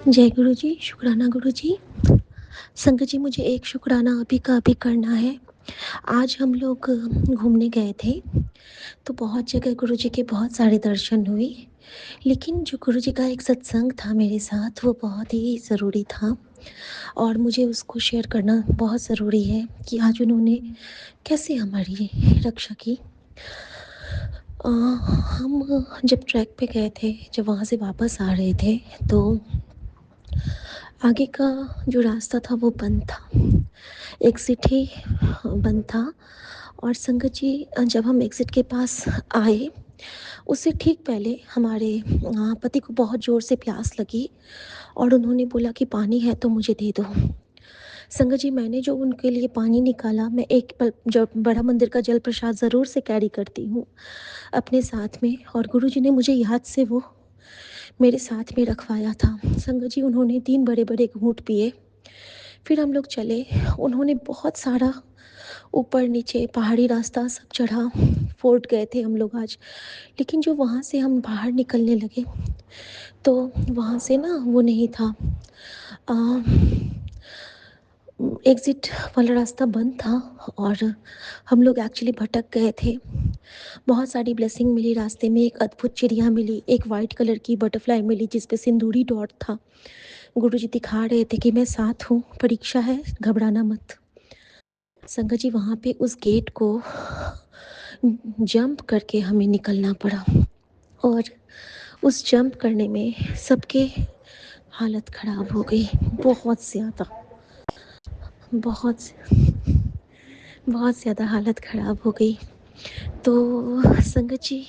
जय गुरु जी, शुक्राना गुरु जी। संगत जी, मुझे एक शुक्राना अभी का अभी करना है। आज हम लोग घूमने गए थे, तो बहुत जगह गुरु जी के बहुत सारे दर्शन हुए। लेकिन जो गुरु जी का एक सत्संग था मेरे साथ, वो बहुत ही ज़रूरी था और मुझे उसको शेयर करना बहुत ज़रूरी है कि आज उन्होंने कैसे हमारी रक्षा की। हम जब ट्रैक पे गए थे, जब वहाँ से वापस आ रहे थे, तो आगे का जो रास्ता था वो बंद था। एग्ज़िट ही बंद था और संगत जी, जब हम एग्ज़िट के पास आए, उससे ठीक पहले हमारे पति को बहुत ज़ोर से प्यास लगी और उन्होंने बोला कि पानी है तो मुझे दे दो। संगत जी, मैंने जो उनके लिए पानी निकाला, मैं एक पल जो बड़ा मंदिर का जल प्रसाद ज़रूर से कैरी करती हूँ अपने साथ में, और गुरुजी ने मुझे याद से वो मेरे साथ में रखवाया था। संगत जी, उन्होंने 3 बड़े-बड़े घूँट पिए, फिर हम लोग चले। उन्होंने बहुत सारा ऊपर-नीचे पहाड़ी रास्ता सब चढ़ा, फोर्ट गए थे हम लोग आज। लेकिन जो वहाँ से हम बाहर निकलने लगे, तो वहाँ से ना वो नहीं था, अ, एग्ज़िट वाला रास्ता बंद था और हम लोग एक्चुअली भटक गए थे। बहुत सारी ब्लेसिंग मिली रास्ते में, एक अद्भुत चिड़िया मिली, एक वाइट कलर की बटरफ्लाई मिली जिस पे सिंदूरी डॉट था। गुरुजी दिखा रहे थे कि मैं साथ हूँ, परीक्षा है, घबराना मत। संगत जी, वहाँ पे उस गेट को जंप करके हमें निकलना पड़ा और उस जंप करने में सबके हालत ख़राब हो गई, बहुत ज़्यादा, बहुत बहुत ज़्यादा हालत ख़राब हो गई। तो संगत जी,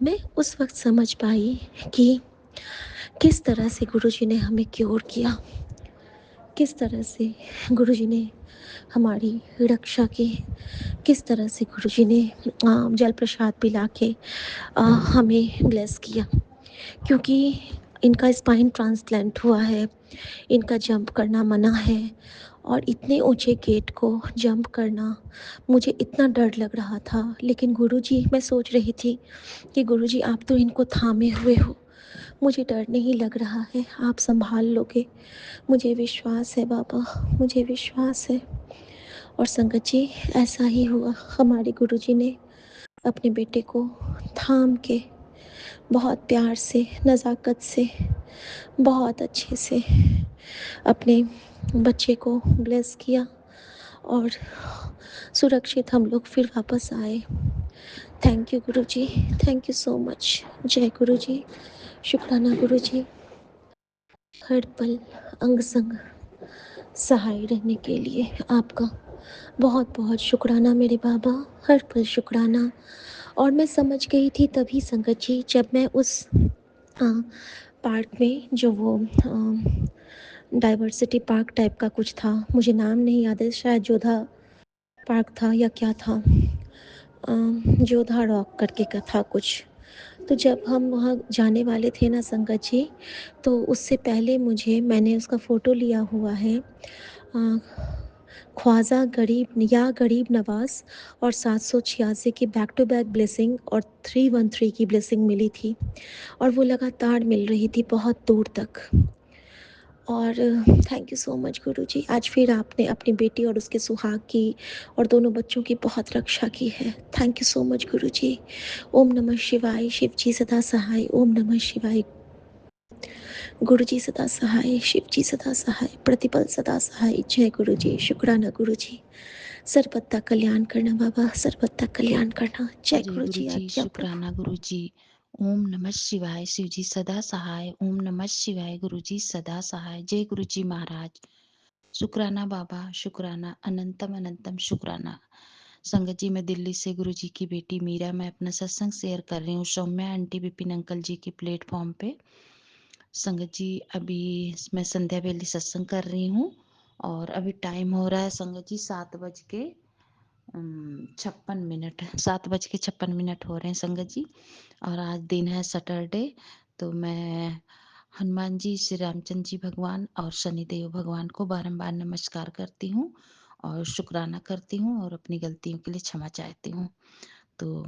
मैं उस वक़्त समझ पाई कि किस तरह से गुरुजी ने हमें क्योर किया, किस तरह से गुरुजी ने हमारी रक्षा की, किस तरह से गुरुजी ने जल प्रसाद पिला के हमें ब्लेस किया। क्योंकि इनका स्पाइन ट्रांसप्लांट हुआ है, इनका जंप करना मना है और इतने ऊंचे गेट को जंप करना, मुझे इतना डर लग रहा था। लेकिन गुरुजी, मैं सोच रही थी कि गुरुजी, आप तो इनको थामे हुए हो, मुझे डर नहीं लग रहा है, आप संभाल लोगे, मुझे विश्वास है बाबा, मुझे विश्वास है। और संगत जी, ऐसा ही हुआ। हमारे गुरुजी ने अपने बेटे को थाम के बहुत प्यार से, नज़ाकत से, बहुत अच्छे से अपने बच्चे को ब्लेस किया और सुरक्षित हम लोग फिर वापस आए। Thank you Guruji, thank you so much. जय गुरुजी, शुक्राना गुरुजी। हर पल अंग संग सहाय रहने के लिए आपका बहुत बहुत शुक्राना मेरे बाबा, हर पल शुक्राना। और मैं समझ गई थी तभी संगत जी, जब मैं उस पार्क में, जो वो डाइवर्सिटी पार्क टाइप का कुछ था, मुझे नाम नहीं याद है, शायद जोधा पार्क था या क्या था, जोधा रॉक करके का था कुछ। तो जब हम वहाँ जाने वाले थे ना संगत जी, तो उससे पहले मैंने उसका फ़ोटो लिया हुआ है। ख्वाजा गरीब या गरीब नवाज़ और 786 की बैक टू बैक ब्लेसिंग और 313 की ब्लेसिंग मिली थी और वो लगातार मिल रही थी बहुत दूर तक। और थैंक यू सो मच गुरुजी, आज फिर आपने अपनी बेटी और उसके सुहाग की और दोनों बच्चों की बहुत रक्षा की है। थैंक यू सो मच गुरुजी। ओम नमः शिवाय, शिव जी सदा सहाय। ओम नमः शिवाय, गुरुजी सदा सहाय, शिव जी सदा सहाय, प्रतिपल सदा सहाय। जय गुरुजी, शुक्राना गुरुजी। सर्वदा कल्याण करना बाबा, सर्वदा कल्याण करना। जय जय गुरु गुरुजी, जी, आज्ञा प्रभु। शुक्राना गुरु जी। ओम नमः शिवाय, शिव जी सदा सहाय। ओम नमः शिवाय, गुरु जी सदा सहाय। जय गुरु जी महाराज। शुक्राना बाबा, शुक्राना, अनंतम अनंतम शुक्राना। संगत जी, मैं दिल्ली से गुरु जी की बेटी मीरा, मैं अपना सत्संग शेयर कर रही हूँ सौम्या आंटी विपिन अंकल जी के प्लेटफॉर्म पे। संगत जी, अभी मैं संध्या बेली सत्संग कर रही हूँ और अभी टाइम हो रहा है संगत जी 7:56, 7:56 हो रहे हैं संगत जी। और आज दिन है सैटरडे, तो मैं हनुमान जी, श्री रामचंद्र जी भगवान और शनिदेव भगवान को बारंबार नमस्कार करती हूँ और शुक्राना करती हूँ और अपनी गलतियों के लिए क्षमा चाहती हूँ। तो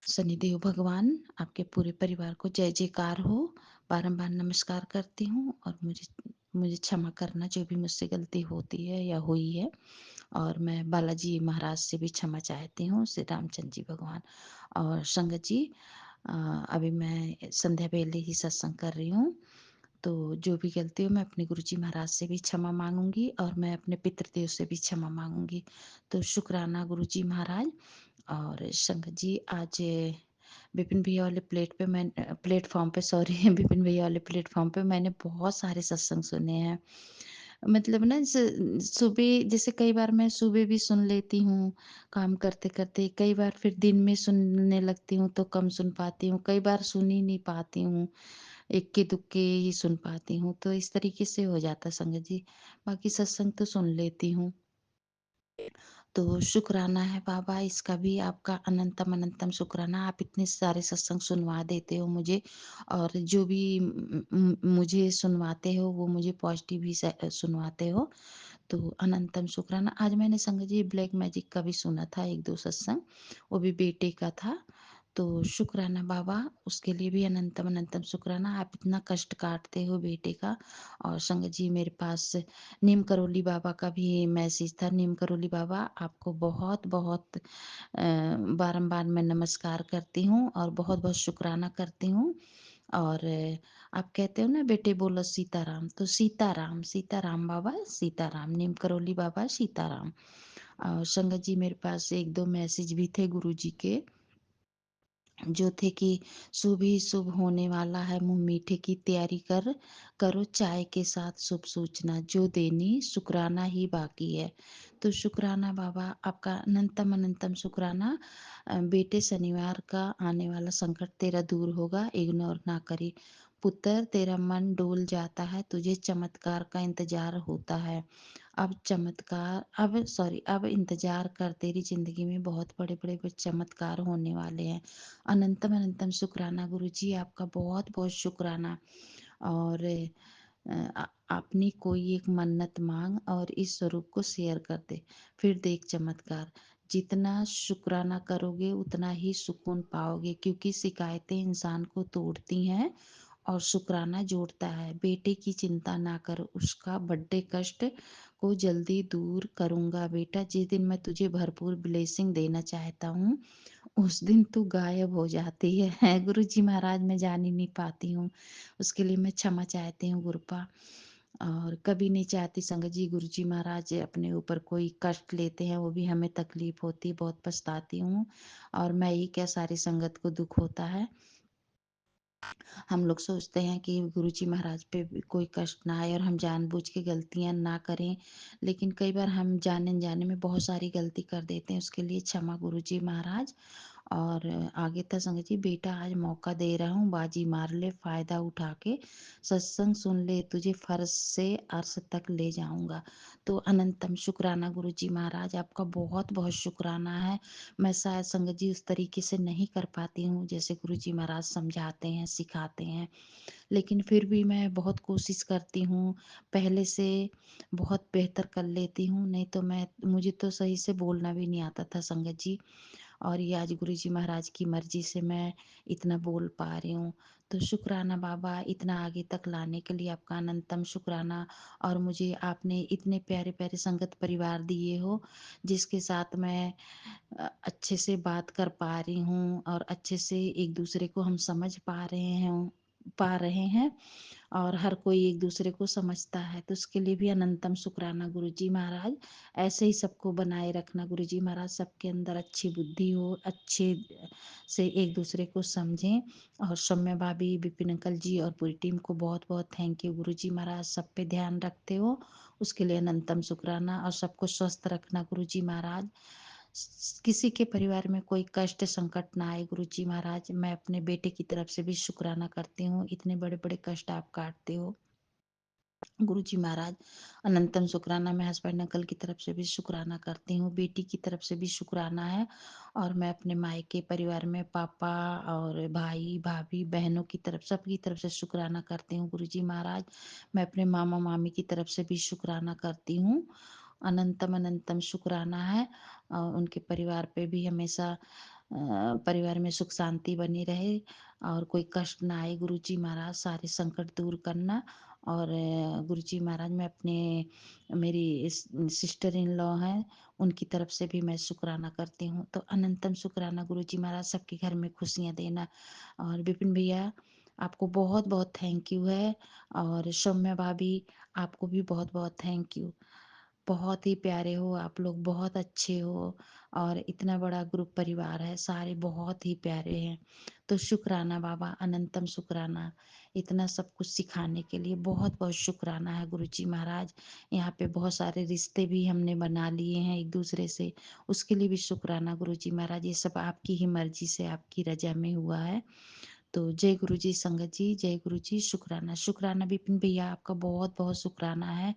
शनिदेव भगवान, आपके पूरे परिवार को जय जयकार हो। बारंबार नमस्कार करती हूँ और मुझे मुझे क्षमा करना जो भी मुझसे गलती होती है या हुई है। और मैं बालाजी महाराज से भी क्षमा चाहती हूँ, श्री रामचंद्र जी भगवान। और संगत जी, अ, अभी मैं संध्या वेले ही सत्संग कर रही हूँ, तो जो भी गलती हो मैं अपने गुरुजी महाराज से भी क्षमा मांगूंगी और मैं अपने पितृदेव से भी क्षमा मांगूंगी। तो शुक्राना गुरुजी महाराज। और संगत जी, आज विपिन भैया वाले प्लेटफॉर्म पे, सॉरी विपिन भैया वाले प्लेटफॉर्म पे मैंने बहुत सारे सत्संग सुने हैं। मतलब ना, सुबह जैसे कई बार मैं सुबह भी सुन लेती हूँ काम करते करते, कई बार फिर दिन में सुनने लगती हूँ तो कम सुन पाती हूँ, कई बार सुन ही नहीं पाती हूँ, इक्के दुक्के ही सुन पाती हूँ, तो इस तरीके से हो जाता संगत जी। बाकी सत्संग तो सुन लेती हूँ। तो शुक्राना है बाबा, इसका भी आपका अनंतम अनंतम शुक्राना। आप इतने सारे सत्संग सुनवा देते हो मुझे, और जो भी मुझे सुनवाते हो वो मुझे पॉजिटिव ही सुनवाते हो। तो अनंतम शुक्राना। आज मैंने संगत जी ब्लैक मैजिक का भी सुना था, एक दो सत्संग, वो भी बेटे का था। तो शुक्राना बाबा, उसके लिए भी अनंतम अनंतम शुक्राना। आप इतना कष्ट काटते हो बेटे का। और संगत जी, मेरे पास नीम करोली बाबा का भी मैसेज था। नीम करोली बाबा, आपको बहुत बहुत बारंबार मैं नमस्कार करती हूँ और बहुत बहुत शुक्राना करती हूँ। और आप कहते हो ना बेटे बोलो सीताराम, तो सीताराम सीताराम बाबा, सीताराम नीम करोली बाबा, सीताराम। और संगत जी, मेरे पास एक दो मैसेज भी थे गुरु जी के, जो थे कि शुभ ही शुभ होने वाला है, मुंह मीठे की तैयारी करो चाय के साथ शुभ सूचना, जो देनी शुक्राना ही बाकी है। तो शुक्राना बाबा, आपका अनंतम अनंतम शुक्राना। बेटे, शनिवार का आने वाला संकट तेरा दूर होगा, इग्नोर ना करी। पुत्र, तेरा मन डोल जाता है, तुझे चमत्कार का इंतजार होता है। अब इंतजार कर, तेरी जिंदगी में बहुत बड़े बड़े चमत्कार होने वाले हैं। अनंतम अनंतम शुक्राना गुरु जी, आपका बहुत बहुत शुक्राना। और अपनी कोई एक मन्नत मांग और इस स्वरूप को शेयर कर दे, फिर देख चमत्कार। जितना शुक्राना करोगे उतना ही सुकून पाओगे, क्योंकि शिकायतें इंसान को तोड़ती हैं और शुक्राना जोड़ता है। बेटे की चिंता ना कर, उसका बर्थडे कष्ट को जल्दी दूर करूंगा। बेटा, जिस दिन मैं तुझे भरपूर ब्लेसिंग देना चाहता हूँ उस दिन तू गायब हो जाती है। गुरु जी महाराज, मैं जान ही नहीं पाती हूँ, उसके लिए मैं क्षमा चाहती हूँ गुरुपा। और कभी नहीं चाहती संगत जी, गुरु जी महाराज अपने ऊपर कोई कष्ट लेते हैं, वो भी हमें तकलीफ होती है, बहुत पछताती हूँ। और मैं ही क्या, सारी संगत को दुख होता है। हम लोग सोचते हैं कि गुरुजी महाराज पे भी कोई कष्ट ना आए और हम जानबूझ के गलतियां ना करें, लेकिन कई बार हम जाने अनजाने में बहुत सारी गलती कर देते हैं, उसके लिए क्षमा गुरुजी महाराज। और आगे था संगत जी, बेटा आज मौका दे रहा हूँ, बाजी मार ले, फायदा उठा के सत्संग सुन ले, तुझे फर्श से अर्श तक ले जाऊंगा। तो अनंतम शुक्राना गुरुजी महाराज, आपका बहुत बहुत शुक्राना है। मैं शायद संगत जी उस तरीके से नहीं कर पाती हूँ जैसे गुरुजी महाराज समझाते हैं, सिखाते हैं, लेकिन फिर भी मैं बहुत कोशिश करती हूँ, पहले से बहुत बेहतर कर लेती हूँ। नहीं तो मुझे तो सही से बोलना भी नहीं आता था संगत जी, और ये आज गुरुजी महाराज की मर्जी से मैं इतना बोल पा रही हूँ। तो शुक्राना बाबा, इतना आगे तक लाने के लिए आपका अनंतम शुक्राना। और मुझे आपने इतने प्यारे प्यारे संगत परिवार दिए हो, जिसके साथ मैं अच्छे से बात कर पा रही हूँ और अच्छे से एक दूसरे को हम समझ पा रहे हैं और हर कोई एक दूसरे को समझता है, तो उसके लिए भी अनंतम शुक्राना गुरुजी महाराज। ऐसे ही सबको बनाए रखना गुरुजी महाराज, सबके अंदर अच्छी बुद्धि हो, अच्छे से एक दूसरे को समझें। और सौम्या भाभी, विपिन अंकल जी और पूरी टीम को बहुत बहुत थैंक यू गुरुजी महाराज, सब पे ध्यान रखते हो उसके लिए अनंतम शुक्राना। और सबको स्वस्थ रखना गुरुजी महाराज, किसी के परिवार में कोई कष्ट संकट ना आए गुरुजी महाराज। मैं अपने बेटे की तरफ से भी शुक्राना करती हूँ, इतने बड़े बड़े कष्ट आप काटते हो गुरुजी महाराज। अनंतम शुक्राना। मैं हस्बैंड अंकल की तरफ से भी शुक्राना करती हूँ, बेटी की तरफ से भी शुक्राना है। और मैं अपने मायके परिवार में पापा और भाई भाभी बहनों की तरफ, सबकी तरफ से शुक्राना करती हूँ गुरुजी महाराज। मैं अपने मामा मामी की तरफ से भी शुक्राना करती हूँ, अनंतम अनंतम शुक्राना है। उनके परिवार पे भी हमेशा परिवार में सुख शांति बनी रहे और कोई कष्ट ना आए। गुरुजी महाराज सारे संकट दूर करना। और गुरुजी महाराज मैं अपने मेरी सिस्टर इन लॉ हैं उनकी तरफ से भी मैं शुक्राना करती हूँ। तो अनंतम शुक्राना गुरुजी महाराज, सबके घर में खुशियाँ देना। और विपिन भैया आपको बहुत बहुत थैंक यू है। और सौम्या भाभी आपको भी बहुत बहुत थैंक यू। बहुत ही प्यारे हो आप लोग, बहुत अच्छे हो। और इतना बड़ा ग्रुप परिवार है, सारे बहुत ही प्यारे हैं। तो शुक्राना बाबा, अनंतम शुक्राना। इतना सब कुछ सिखाने के लिए बहुत बहुत शुक्राना है गुरुजी महाराज। यहाँ पे बहुत सारे रिश्ते भी हमने बना लिए हैं एक दूसरे से, उसके लिए भी शुक्राना गुरुजी महाराज। ये सब आपकी ही मर्जी से, आपकी रजा में हुआ है। तो जय गुरु जी संगत जी, जय गुरु जी। शुक्राना शुक्राना विपिन भैया, आपका बहुत बहुत शुक्राना है।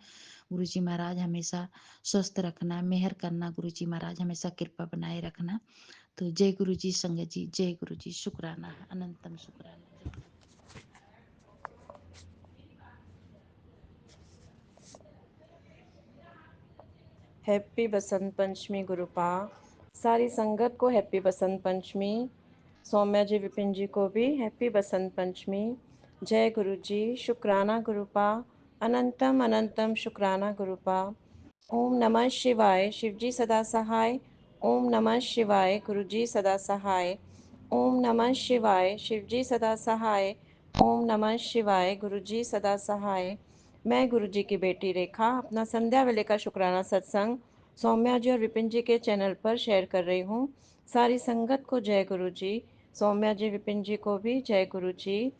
गुरु जी महाराज हमेशा स्वस्थ रखना, मेहर करना। गुरु जी महाराज हमेशा कृपा बनाए रखना। तो जय गुरु जी संगत जी, जय गुरु जी। शुक्राना, अनंतम शुक्राना। जय गुरु। हैप्पी बसंत पंचमी गुरुपा। सारी संगत को हैप्पी बसंत पंचमी। सौम्या जी विपिन जी को भी हैप्पी बसंत पंचमी। जय गुरु जी। शुक्राना गुरुपा। अनंतम अनंतम शुक्राना गुरुपा। ओम नमः शिवाय। शिवजी सदा सहाय। ओम नमः शिवाय। गुरुजी सदा सहाय। ओम नमः शिवाय। शिवजी सदा सहाय। ओम नमः शिवाय। गुरुजी सदा सहाय। मैं गुरुजी की बेटी रेखा अपना संध्या वेले का शुक्राना सत्संग सौम्या जी और विपिन जी के चैनल पर शेयर कर रही हूँ। सारी संगत को जय गुरु जी। सौम्या जी विपिन जी को भी जय गुरु जी।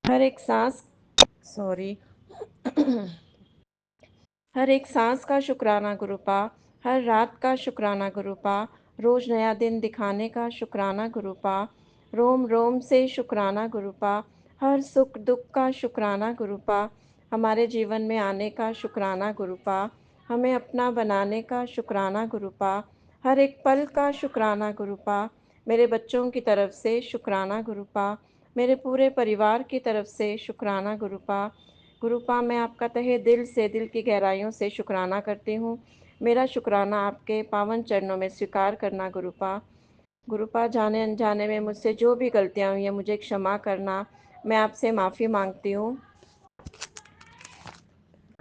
हर एक सांस सॉरी हर एक सांस का शुक्राना गुरुपा। हर रात का शुक्राना गुरुपा। रोज नया दिन दिखाने का शुक्राना गुरुपा। रोम रोम से शुक्राना गुरुपा। हर सुख दुख का शुक्राना गुरुपा। हमारे जीवन में आने का शुक्राना गुरुपा। हमें अपना बनाने का शुक्राना गुरुपा। हर एक पल का शुक्राना गुरुपा। मेरे बच्चों की तरफ से शुक्राना गुरुपा। मेरे पूरे परिवार की तरफ से शुक्राना गुरुपा। गुरुपा मैं आपका तहे दिल से, दिल की गहराइयों से शुक्राना करती हूँ। मेरा शुक्राना आपके पावन चरणों में स्वीकार करना गुरुपा। गुरुपा जाने अनजाने में मुझसे जो भी गलतियाँ हुई हैं मुझे क्षमा करना। मैं आपसे माफ़ी मांगती हूँ।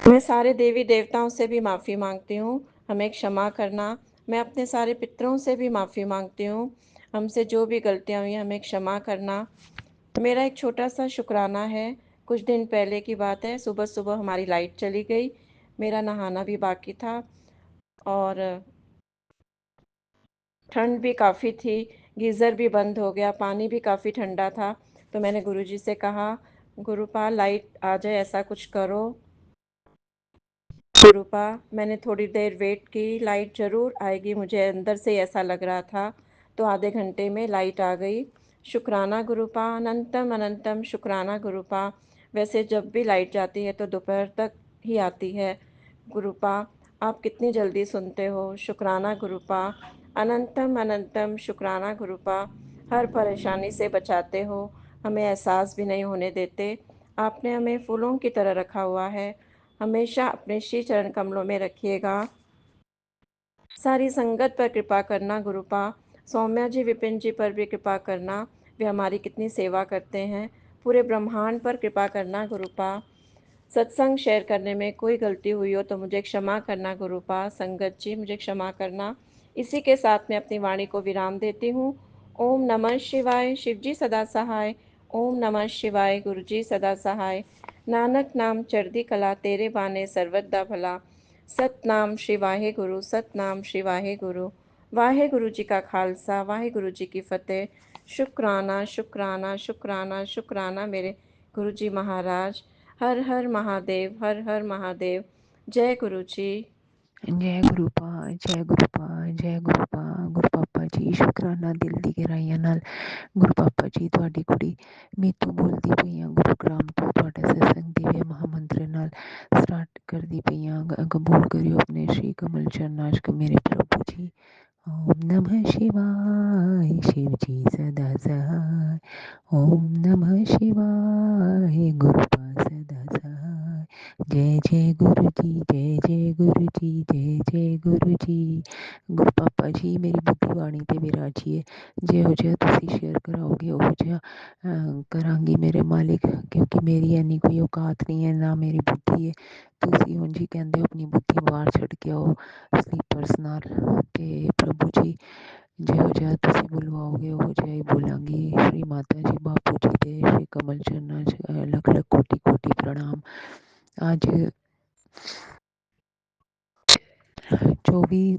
मैं सारे देवी देवताओं से भी माफ़ी मांगती हूँ, हमें क्षमा करना। मैं अपने सारे पितरों से भी माफ़ी मांगती हूँ, हमसे जो भी गलतियाँ हुई हैं हमें क्षमा करना। मेरा एक छोटा सा शुक्राना है। कुछ दिन पहले की बात है, सुबह सुबह हमारी लाइट चली गई। मेरा नहाना भी बाकी था और ठंड भी काफ़ी थी। गीज़र भी बंद हो गया, पानी भी काफ़ी ठंडा था। तो मैंने गुरुजी से कहा, गुरुपा लाइट आ जाए ऐसा कुछ करो। गुरुपा मैंने थोड़ी देर वेट की, लाइट ज़रूर आएगी, मुझे अंदर से ऐसा लग रहा था। तो आधे घंटे में लाइट आ गई। शुक्राना गुरुपा, अनंतम अनंतम शुक्राना गुरुपा। वैसे जब भी लाइट जाती है तो दोपहर तक ही आती है। गुरुपा आप कितनी जल्दी सुनते हो। शुक्राना गुरुपा, अनंतम अनंतम शुक्राना गुरुपा। हर परेशानी से बचाते हो, हमें एहसास भी नहीं होने देते। आपने हमें फूलों की तरह रखा हुआ है, हमेशा अपने श्री चरण कमलों में रखिएगा। सारी संगत पर कृपा करना गुरुपा। सौम्या जी विपिन जी पर भी कृपा करना, वे हमारी कितनी सेवा करते हैं। पूरे ब्रह्मांड पर कृपा करना गुरुपा। सत्संग शेयर करने में कोई गलती हुई हो तो मुझे क्षमा करना गुरुपा। संगत जी मुझे क्षमा करना। इसी के साथ मैं अपनी वाणी को विराम देती हूँ। ओम नमः शिवाय। शिव जी सदा सहाय। ओम नमः शिवाय। गुरु जी सदा सहाय। नानक नाम चढ़दी कला, तेरे बाने सर्वदा भला। सतनाम श्री वाहे गुरु, सतनाम श्री वाहे गुरु। वाहे गुरु जी का खालसा, वाहे गुरु जी की फतेह। शुक्राना शुक्राना शुक्राना शुक्राना मेरे गुरु जी महाराज। हर हर महादेव, हर हर महादेव। जय गुरु जी। जय गुरुपा, जय गुरुपा, जय गुरुपा। गुरु पापा जी शुक्राना दिल दी गहराइयां नाल। गुरु पापा जी ਤੁਹਾਡੀ ਕੁੜੀ ਮੀਤੂ ਬੋਲਦੀ ਪਈਆਂ ਗੁਰੂਗ੍ਰਾਮ ਤੋਂ ਤੁਹਾਡਾ ਸਤਸੰਗ ਦਿव्य महामंत्र ਨਾਲ स्टार्ट करदी पईयां। कबूल करियो अपने श्री कमल चरणाश्क मेरे प्रभु जी। ओम नमः शिवाय। शिव जी सदा सहाय। ओम नमः शिवाय। गुरुपा सदा सहाय। जय जय गुरु जी, जय जय गुरु जी, जय जय गुरु जी। गुरु पापा जी मेरी बुद्धि बाणी ते विराजिए, ਜਿਹੋ ਜਿਹਾ ਤੁਸੀਂ ਸ਼ੇਅਰ ਕਰਾਓਗੇ ਉਹ ਜਿਹਾ ਕਰਾਂਗੀ ਮੇਰੇ ਮਾਲਿਕ, ਕਿਉਂਕਿ ਮੇਰੀ ਇੰਨੀ ਕੋਈ ਔਕਾਤ ਨਹੀਂ ਹੈ, ਨਾ ਮੇਰੀ ਬੁੱਧੀ ਹੈ। ਤੁਸੀਂ ਉਂਝ ਹੀ ਕਹਿੰਦੇ ਹੋ ਆਪਣੀ ਬੁੱਧੀ ਬਾਹਰ ਛੱਡ ਕੇ ਆਓ ਸਲੀਪਰਸ ਨਾਲ, ਅਤੇ ਪ੍ਰਭੂ ਜੀ ਜਿਹੋ ਜਿਹਾ ਤੁਸੀਂ ਬੁਲਵਾਓਗੇ ਉਹ ਜਿਹਾ ਹੀ ਬੋਲਾਂਗੀ। ਸ਼੍ਰੀ ਮਾਤਾ ਜੀ ਬਾਪੂ ਜੀ ਦੇ ਸ਼੍ਰੀ ਕਮਲ ਚਰਨਾਂ 'ਚ ਲੱਖ ਲੱਖ ਕੋਟੀ ਕੋਟੀ ਪ੍ਰਣਾਮ। ਅੱਜ 24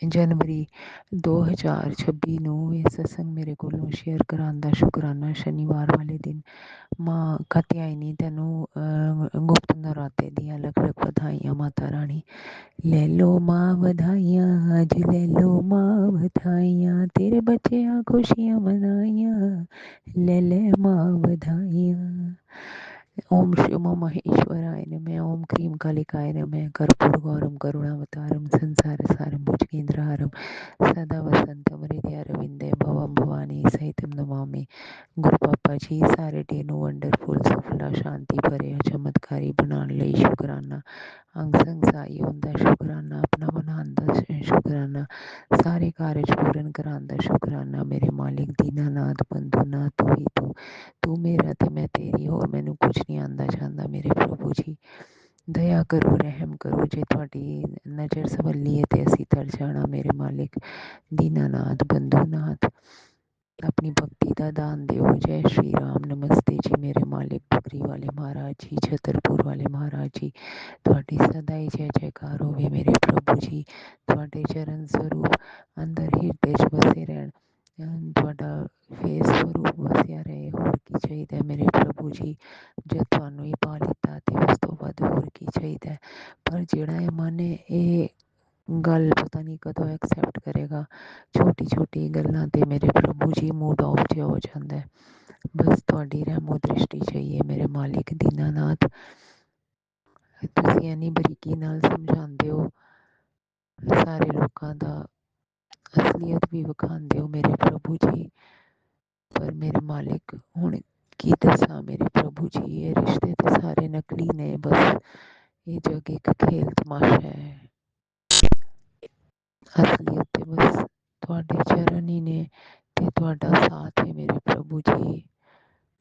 ਜਨਵਰੀ 2026 ਨੂੰ ਇਹ ਸਤਸੰਗ ਮੇਰੇ ਕੋਲੋਂ ਸ਼ੇਅਰ ਕਰਾਉਣ ਦਾ ਸ਼ੁਕਰਾਨਾ, ਸ਼ਨੀਵਾਰ ਵਾਲੇ ਦਿਨ। ਮਾਂ ਕਾਤਿਆਇਨੀ ਤੈਨੂੰ ਗੁਪਤ ਨਰਾਤੇ ਦੀਆਂ ਲੱਖ ਲੱਖ ਵਧਾਈਆਂ ਮਾਤਾ ਰਾਣੀ। ਲੈ ਲੋ ਮਾਂ ਵਧਾਈਆਂ, ਅੱਜ ਲੈ ਲੋ ਮਾਂ ਵਧਾਈਆਂ, ਤੇਰੇ ਬੱਚਿਆਂ ਖੁਸ਼ੀਆਂ ਮਨਾਈਆਂ, ਲੈ ਲੈ ਮਾਂ ਵਧਾਈਆਂ। ओम श्रीमो महेश्वराय नमः। ओम क्रीं कालिकाय नमः। कर्पूरगौरम करुणावतारम संसार सारम भुजगेंद्रहारम सदा वसंतम हृदय अरविंदे भवम भवानी सहितम नमामि। ਗੁਰੂ ਪਾਪਾ ਜੀ ਸਾਰੇ ਡੇ ਨੂੰ ਵੰਡਰਫੁਲ ਸਫਲਾ ਸ਼ਾਂਤੀ ਭਰਿਆ ਚਮਤਕਾਰੀ ਬਣਾਉਣ ਲਈ ਸ਼ੁਕਰਾਨਾ। ਅੰਗ ਸੰਗ ਸਹਾਈ ਹੋਣ ਦਾ ਸ਼ੁਕਰਾਨਾ, ਆਪਣਾ ਬਣਾਉਣ ਦਾ ਸ਼ੁਕਰਾਨਾ, ਸਾਰੇ ਕਾਰਜ ਪੂਰਨ ਕਰਾਉਣ ਦਾ ਸ਼ੁਕਰਾਨਾ। ਮੇਰੇ ਮਾਲਿਕ ਦੀਨਾਨਾਥ ਬੰਧੂਨਾਥ ਤੂੰ ਹੀ ਤੂੰ ਮੇਰਾ ਤੇ ਮੈਂ ਤੇਰੀ, ਹੋਰ ਮੈਨੂੰ ਕੁਛ ਨਹੀਂ ਆਉਂਦਾ ਜਾਂਦਾ। ਮੇਰੇ ਪ੍ਰਭੂ ਜੀ ਦਇਆ ਕਰੋ, ਰਹਿਮ ਕਰੋ, ਜੇ ਤੁਹਾਡੀ ਨਜ਼ਰ ਸਵੱਲੀ ਹੈ ਤੇ ਅਸੀਂ ਤਰ ਜਾਣਾ। ਮੇਰੇ ਮਾਲਿਕ ਦੀਨਾਨਾਥ ਬੰਧੂਨਾਥ ਆਪਣੀ ਭਗਤੀ ਦਾ ਦਾਨ ਦਿਓ। ਜੈ ਸ਼੍ਰੀ ਰਾਮ। ਨਮਸਤੇ ਜੀ ਮੇਰੇ ਮਾਲਿਕ ਡੁਗਰੀ ਵਾਲੇ ਮਹਾਰਾਜ ਜੀ, ਛਤਰਪੁਰ ਵਾਲੇ ਮਹਾਰਾਜ ਜੀ, ਤੁਹਾਡੀ ਸਦਾ ਹੀ ਜੈ ਜੈਕਾਰ ਹੋਵੇ। ਮੇਰੇ ਪ੍ਰਭੂ ਜੀ ਤੁਹਾਡੇ ਚਰਨ ਸਰੂਪ ਅੰਦਰ ਹਿਰਦੇ 'ਚ ਵਸੇ ਰਹਿਣ, ਤੁਹਾਡਾ ਫੇਸ ਸਰੂਪ ਵਸਿਆ ਰਹੇ, ਹੋਰ ਕੀ ਚਾਹੀਦਾ ਮੇਰੇ ਪ੍ਰਭੂ ਜੀ। ਜੇ ਤੁਹਾਨੂੰ ਹੀ ਪਾ ਲਿੱਤਾ ਤੇ ਉਸ ਤੋਂ ਬਾਅਦ ਹੋਰ ਕੀ ਚਾਹੀਦਾ। ਪਰ ਜਿਹੜਾ ਇਹ ਮਨ ਹੈ ਇਹ ਗੱਲ ਪਤਾ ਨਹੀਂ ਕਦੋਂ ਐਕਸੈਪਟ ਕਰੇਗਾ। ਛੋਟੀ ਛੋਟੀ ਗੱਲਾਂ 'ਤੇ ਮੇਰੇ ਪ੍ਰਭੂ ਜੀ ਮੂਡ ਆਫ ਜਿਹਾ ਹੋ ਜਾਂਦਾ। ਬਸ ਤੁਹਾਡੀ ਰਹਿਮੋ ਦ੍ਰਿਸ਼ਟੀ ਚਾਹੀਏ ਮੇਰੇ ਮਾਲਿਕ ਦੀਨਾਨਾਥ। ਤੁਸੀਂ ਇੰਨੀ ਬਰੀਕੀ ਨਾਲ ਸਮਝਾਉਂਦੇ ਹੋ, ਸਾਰੇ ਲੋਕਾਂ ਦਾ ਅਸਲੀਅਤ ਵੀ ਵਿਖਾਉਂਦੇ ਹੋ ਮੇਰੇ ਪ੍ਰਭੂ ਜੀ। ਪਰ ਮੇਰੇ ਮਾਲਿਕ ਹੁਣ ਕੀ ਦੱਸਾਂ ਮੇਰੇ ਪ੍ਰਭੂ ਜੀ, ਇਹ ਰਿਸ਼ਤੇ ਤੇ ਸਾਰੇ ਨਕਲੀ ਨੇ। ਬਸ ਇਹ ਜਗ ਇੱਕ ਖੇਲ ਤਮਾਸ਼ਾ ਹੈ। ਅਸਲੀਅਤ ਤੇ ਬਸ ਤੁਹਾਡੇ ਚਰਨ ਹੀ ਨੇ ਤੇ ਤੁਹਾਡਾ ਸਾਥ ਹੈ ਮੇਰੇ ਪ੍ਰਭੂ ਜੀ।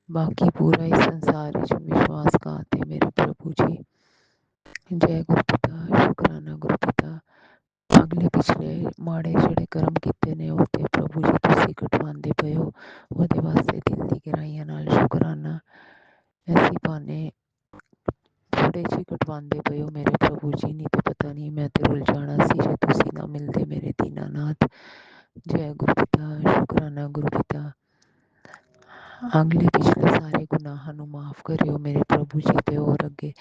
ਬਾਕੀ ਪੂਰਾ ਇਸ ਸੰਸਾਰ ਵਿੱਚ ਵਿਸ਼ਵਾਸਘਾਤ ਹੈ ਮੇਰੇ ਪ੍ਰਭੂ ਜੀ। ਜੈ ਗੁਰੂ ਪਿਤਾ। ਸ਼ੁਕਰਾਨਾ ਗੁਰੂ ਪਿਤਾ। ਅਗਲੇ ਪਿਛਲੇ ਮਾੜੇ ਜਿਹੜੇ ਕਰਮ ਕੀਤੇ ਨੇ ਉਹ ਤੇ ਪ੍ਰਭੂ ਜੀ ਤੁਸੀਂ ਕਟਵਾਉਂਦੇ ਪਏ ਹੋ, ਉਹਦੇ ਵਾਸਤੇ ਦਿਲ ਦੀ ਗਹਿਰਾਈਆਂ ਨਾਲ ਸ਼ੁਕਰਾਨਾ। ਐਸੀ ਬਹਾਨੇ ਥੋੜ੍ਹੇ ਜਿਹੇ ਕਟਵਾਉਂਦੇ ਪਏ ਹੋ ਮੇਰੇ ਪ੍ਰਭੂ ਜੀ, ਨਹੀਂ ਤੇ ਪਤਾ ਨਹੀਂ ਮੈਂ ਤੇ ਰੁੱਲ ਜਾਣਾ ਸੀ ਜੇ ਤੁਸੀਂ ਨਾ ਮਿਲਦੇ ਮੇਰੇ ਦੀਨਾਨਾਥ। ਜੈ ਗੁਰੂ ਪਿਤਾ। ਸ਼ੁਕਰਾਨਾ ਗੁਰੂ ਪਿਤਾ। ਅਗਲੇ ਪਿਛਲੇ ਸਾਰੇ ਗੁਨਾਹਾਂ ਨੂੰ ਮਾਫ਼ ਕਰਿਓ ਮੇਰੇ ਪ੍ਰਭੂ ਜੀ, ਤੇ ਹੋਰ ਅੱਗੇ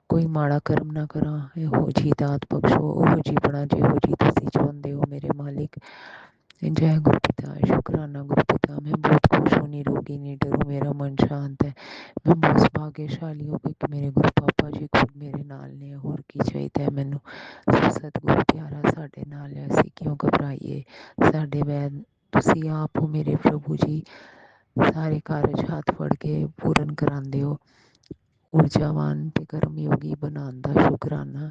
ਕੋਈ ਮਾੜਾ ਕਰਮ ਨਾ ਕਰਾਂ। ਇਹੋ ਜਿਹੀ ਦਾਤ ਬਖਸ਼ੋ, ਉਹੋ ਜਿਹੀ ਬਣਾ ਜਿਹੋ ਜਿਹੀ ਤੁਸੀਂ ਚਾਹੁੰਦੇ ਹੋ ਮੇਰੇ ਮਾਲਿਕ। जय गुरु पिता। शुक्राना गुरु पिता। मैं बहुत खुश हूँ, निरोगी निडर हूँ, मेरा मन शांत है। मैं बहुत भाग्यशाली हूँ क्योंकि मेरे गुरु पापा जी खुद मेरे नाल ने। होर की चाहिए मैनू। सतगुरु प्यारा साडे नाल है, असीं क्यों घबराइए। साडे वैद तुसीं आप हो मेरे प्रभु जी। सारे कारज हथ फड़ के पूਰਨ करांदे हो। ਊਰਜਾਵਾਨ ਤੇ ਕਰਮ ਯੋਗੀ ਬਣਾਉਣ ਦਾ ਸ਼ੁਕਰਾਨਾ।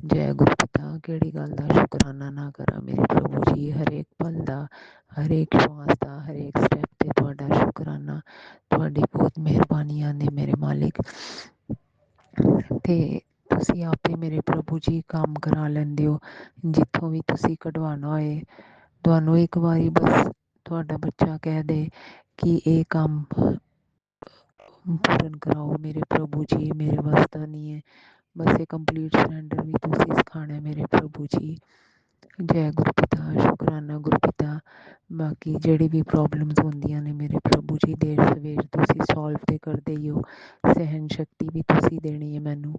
ਜੈ ਗੁਰੂ ਪਿਤਾ। ਕਿਹੜੀ ਗੱਲ ਦਾ ਸ਼ੁਕਰਾਨਾ ਨਾ ਕਰਾਂ ਮੇਰੇ ਪ੍ਰਭੂ ਜੀ। ਹਰੇਕ ਪਲ ਦਾ, ਹਰੇਕ ਸ਼ਵਾਸ ਦਾ, ਹਰੇਕ ਸਟੈਪ ਤੇ ਤੁਹਾਡਾ ਸ਼ੁਕਰਾਨਾ। ਤੁਹਾਡੀ ਬਹੁਤ ਮਿਹਰਬਾਨੀਆਂ ਨੇ ਮੇਰੇ ਮਾਲਿਕ। ਤੇ ਤੁਸੀਂ ਆਪੇ ਮੇਰੇ ਪ੍ਰਭੂ ਜੀ ਕੰਮ ਕਰਾ ਲੈਂਦੇ ਹੋ। ਜਿੱਥੋਂ ਵੀ ਤੁਸੀਂ ਕਢਵਾਉਣਾ ਹੋਏ, ਤੁਹਾਨੂੰ ਇੱਕ ਵਾਰੀ ਬਸ ਤੁਹਾਡਾ ਬੱਚਾ ਕਹਿ ਦੇ ਕਿ ਇਹ ਕੰਮ ਪੂਰਨ ਕਰਾਓ ਮੇਰੇ ਪ੍ਰਭੂ ਜੀ, ਮੇਰੇ ਵੱਸ ਦਾ ਨਹੀਂ ਹੈ। ਬਸ ਇਹ ਕੰਪਲੀਟ ਸਰੈਂਡਰ ਵੀ ਤੁਸੀਂ ਸਿਖਾਉਣਾ ਮੇਰੇ ਪ੍ਰਭੂ ਜੀ। ਜੈ ਗੁਰੂ ਪਿਤਾ। ਸ਼ੁਕਰਾਨਾ ਗੁਰੂ ਪਿਤਾ। ਬਾਕੀ ਜਿਹੜੀ ਵੀ ਪ੍ਰੋਬਲਮਸ ਹੁੰਦੀਆਂ ਨੇ ਮੇਰੇ ਪ੍ਰਭੂ ਜੀ, ਦੇਰ ਸਵੇਰ ਤੁਸੀਂ ਸੋਲਵ ਤੇ ਕਰਦੇ ਹੀ ਹੋ। ਸਹਿਨ ਸ਼ਕਤੀ ਵੀ ਤੁਸੀਂ ਦੇਣੀ ਹੈ ਮੈਨੂੰ।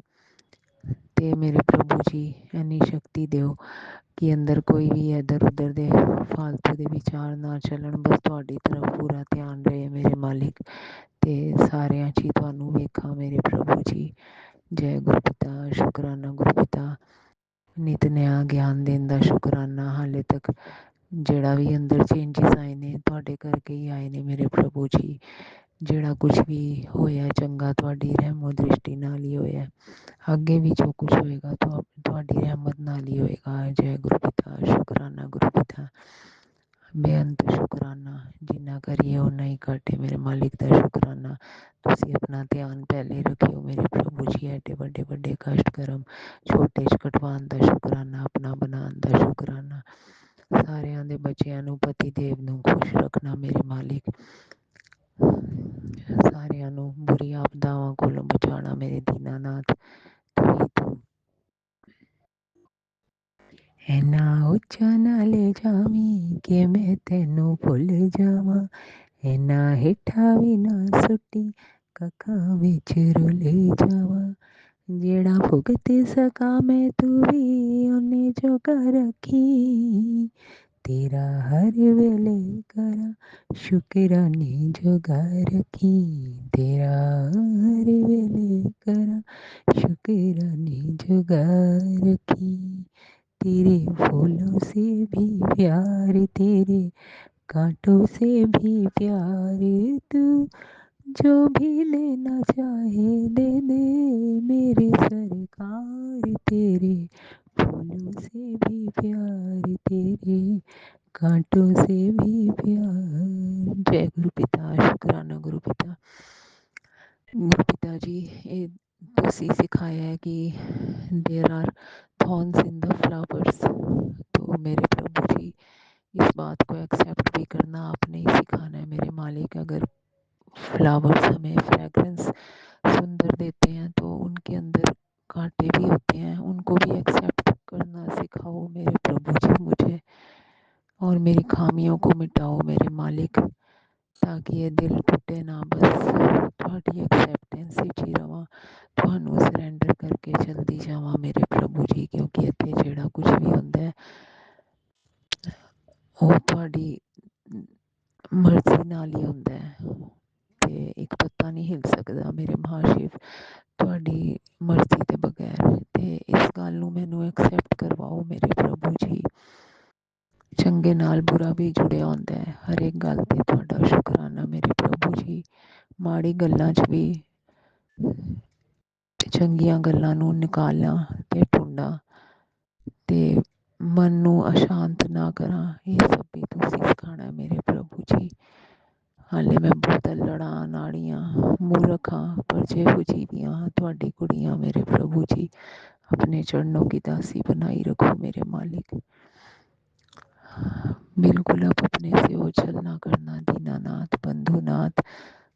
ਤੇ ਮੇਰੇ ਪ੍ਰਭੂ ਜੀ ਇੰਨੀ ਸ਼ਕਤੀ ਦਿਓ ਕਿ ਅੰਦਰ ਕੋਈ ਵੀ ਇੱਧਰ ਉੱਧਰ ਦੇ ਫਾਲਤੂ ਦੇ ਵਿਚਾਰ ਨਾ ਚੱਲਣ। ਬਸ ਤੁਹਾਡੀ ਤਰਫ ਪੂਰਾ ਧਿਆਨ ਰਹੇ ਮੇਰੇ ਮਾਲਿਕ, ਤੇ ਸਾਰਿਆਂ 'ਚ ਹੀ ਤੁਹਾਨੂੰ ਵੇਖਾਂ ਮੇਰੇ ਪ੍ਰਭੂ ਜੀ। ਜੈ ਗੁਰੂ ਪਿਤਾ। ਸ਼ੁਕਰਾਨਾ ਗੁਰੂ ਪਿਤਾ। ਨਿਤ ਨਿਆ ਗਿਆਨ ਦੇਣ ਦਾ ਸ਼ੁਕਰਾਨਾ। ਹਾਲੇ ਤੱਕ ਜਿਹੜਾ ਵੀ ਅੰਦਰ ਚੇਂਜਿਸ ਆਏ ਨੇ ਤੁਹਾਡੇ ਕਰਕੇ ਹੀ ਆਏ ਨੇ ਮੇਰੇ ਪ੍ਰਭੂ ਜੀ। ਜਿਹੜਾ ਕੁਝ ਵੀ ਹੋਇਆ ਚੰਗਾ ਤੁਹਾਡੀ ਰਹਿਮੋ ਦ੍ਰਿਸ਼ਟੀ ਨਾਲ ਹੀ ਹੋਇਆ। ਅੱਗੇ ਵੀ ਜੋ ਕੁਝ ਹੋਏਗਾ ਤੁਹਾਡੀ ਰਹਿਮਤ ਨਾਲ ਹੀ ਹੋਏਗਾ। ਜੈ ਗੁਰੂ ਪਿਤਾ, ਸ਼ੁਕਰਾਨਾ ਗੁਰੂ ਪਿਤਾ, ਬੇਅੰਤ ਸ਼ੁਕਰਾਨਾ। ਜਿੰਨਾ ਕਰੀਏ ਓਨਾ ਹੀ ਘੱਟ ਹੈ ਮੇਰੇ ਮਾਲਿਕ ਦਾ ਸ਼ੁਕਰਾਨਾ। ਤੁਸੀਂ ਆਪਣਾ ਧਿਆਨ ਪਹਿਲੇ ਰੱਖਿਓ ਮੇਰੇ ਪ੍ਰਭੂ ਜੀ। ਐਡੇ ਵੱਡੇ ਵੱਡੇ ਕਸ਼ਟ ਕਰਮ ਛੋਟੇ 'ਚ ਕਟਵਾਉਣ ਦਾ ਸ਼ੁਕਰਾਨਾ, ਆਪਣਾ ਬਣਾਉਣ ਦਾ ਸ਼ੁਕਰਾਨਾ। ਸਾਰਿਆਂ ਦੇ ਬੱਚਿਆਂ ਨੂੰ ਪਤੀ ਦੇਵ ਨੂੰ ਖੁਸ਼ ਰੱਖਣਾ ਮੇਰੇ ਮਾਲਿਕ। ਸਾਰਿਆਂ ਨੂੰ ਬੁਰੀ ਆਪਦਾਵਾਂ ਕੋਲੋਂ ਬਚਾਉਣਾ ਮੇਰੇ ਦੀਨਾਨਾਥ। ਤੂੰ ਇੰਨਾ ਉੱਚਾ ਨਾ ਲੈ ਜਾਵੀਂ ਕਿ ਮੈਂ ਤੈਨੂੰ ਭੁੱਲ ਜਾਵਾਂ, ਇੰਨਾ ਹੇਠਾਂ ਵੀ ਨਾ ਸੁੱਟੀ ਕੱਖਾਂ ਵਿੱਚ ਰੁਲ ਜਾਵਾਂ। ਜਿਹੜਾ ਭੁਗਤ ਸਕਾਂ ਮੈਂ ਤੂੰ ਵੀ ਓਨੇ ਜੋਗਾ ਰੱਖੀ, ਤੇਰਾ ਹਰ ਵੇਲੇ ਕਰਾਂ ਸ਼ੁਕਰਾਨੇ ਜੋਗਾ ਰੱਖੀ, ਤੇਰਾ ਹਰ ਵੇਲੇ ਕਰਾਂ शुक्राने जगा रखी। तेरे फूलों से भी प्यार, तेरे कांटों से भी प्यार, तू जो भी लेना चाहे दे दे मेरे सरकार। तेरे फूलों से भी प्यार, तेरे कांटों से भी प्यार। जय गुरु पिता, शुक्राना गुरु पिता। गुरु पिता जी, ये ਤੁਸੀਂ सिखाया है कि there are thorns in the flowers, तो मेरे प्रभु जी इस बात को एक्सेप्ट भी करना आपने ही सिखाना है मेरे मालिक। अगर फ्लावर्स हमें फ्रेगरेंस सुंदर देते हैं तो उनके अंदर कांटे भी होते हैं, उनको भी एक्सेप्ट करना सिखाओ मेरे प्रभु जी मुझे, और मेरी खामियों को मिटाओ मेरे मालिक, ताकि ये दिल टूटे ना। बस थोड़ी एक्सेप्टेंस ही रवां, ਤੁਹਾਨੂੰ ਸਰੈਂਡਰ ਕਰਕੇ ਚਲਦੀ ਜਾਵਾਂ ਮੇਰੇ ਪ੍ਰਭੂ ਜੀ। ਕਿਉਂਕਿ ਇੱਥੇ ਜਿਹੜਾ ਕੁਝ ਵੀ ਹੁੰਦਾ ਹੈ ਉਹ ਤੁਹਾਡੀ ਮਰਜ਼ੀ ਨਾਲ ਹੀ ਹੁੰਦਾ ਹੈ, ਤੇ ਇੱਕ ਪੱਤਾ ਨਹੀਂ ਹਿਲ ਸਕਦਾ ਮੇਰੇ ਮਹਾਸ਼ਿਵ ਤੁਹਾਡੀ ਮਰਜ਼ੀ ਦੇ ਬਗੈਰ। ਤੇ ਇਸ ਗੱਲ ਨੂੰ ਮੈਨੂੰ ਐਕਸੈਪਟ ਕਰਵਾਓ ਮੇਰੇ ਪ੍ਰਭੂ ਜੀ। ਚੰਗੇ ਨਾਲ ਬੁਰਾ ਵੀ ਜੁੜਿਆ ਹੁੰਦਾ ਹੈ, ਹਰ ਇੱਕ ਗੱਲ ਤੇ ਤੁਹਾਡਾ ਸ਼ੁਕਰਾਨਾ ਮੇਰੇ ਪ੍ਰਭੂ ਜੀ। ਮਾੜੀ ਗੱਲਾਂ 'ਚ ਵੀ ਚੰਗੀਆਂ ਗੱਲਾਂ ਨੂੰ ਨਿਕਾਲਾਂ ਤੇ ਢੂੰਡਾਂ ਤੇ ਮਨ ਨੂੰ ਅਸ਼ਾਂਤ ਨਾ ਕਰਾਂ, ਇਹ ਸਭ ਵੀ ਤੁਸੀਂ ਸਿਖਾਉਣਾ ਮੇਰੇ ਪ੍ਰਭੂ ਜੀ। ਹਾਲੇ ਮੈਂ ਬਹੁਤ ਲੜਾਂ ਨਾੜੀਆਂ ਮੂਰਖ ਹਾਂ, ਪਰ ਜਿਹੋ ਜਿਹੀ ਵੀ ਹਾਂ ਤੁਹਾਡੀ ਕੁੜੀਆਂ ਮੇਰੇ ਪ੍ਰਭੂ ਜੀ। अपने चरणों की दासी बनाई रखो मेरे मालिक। बिल्कुल अब अपने से ओझल ना करना दीनानाथ बंधुनाथ,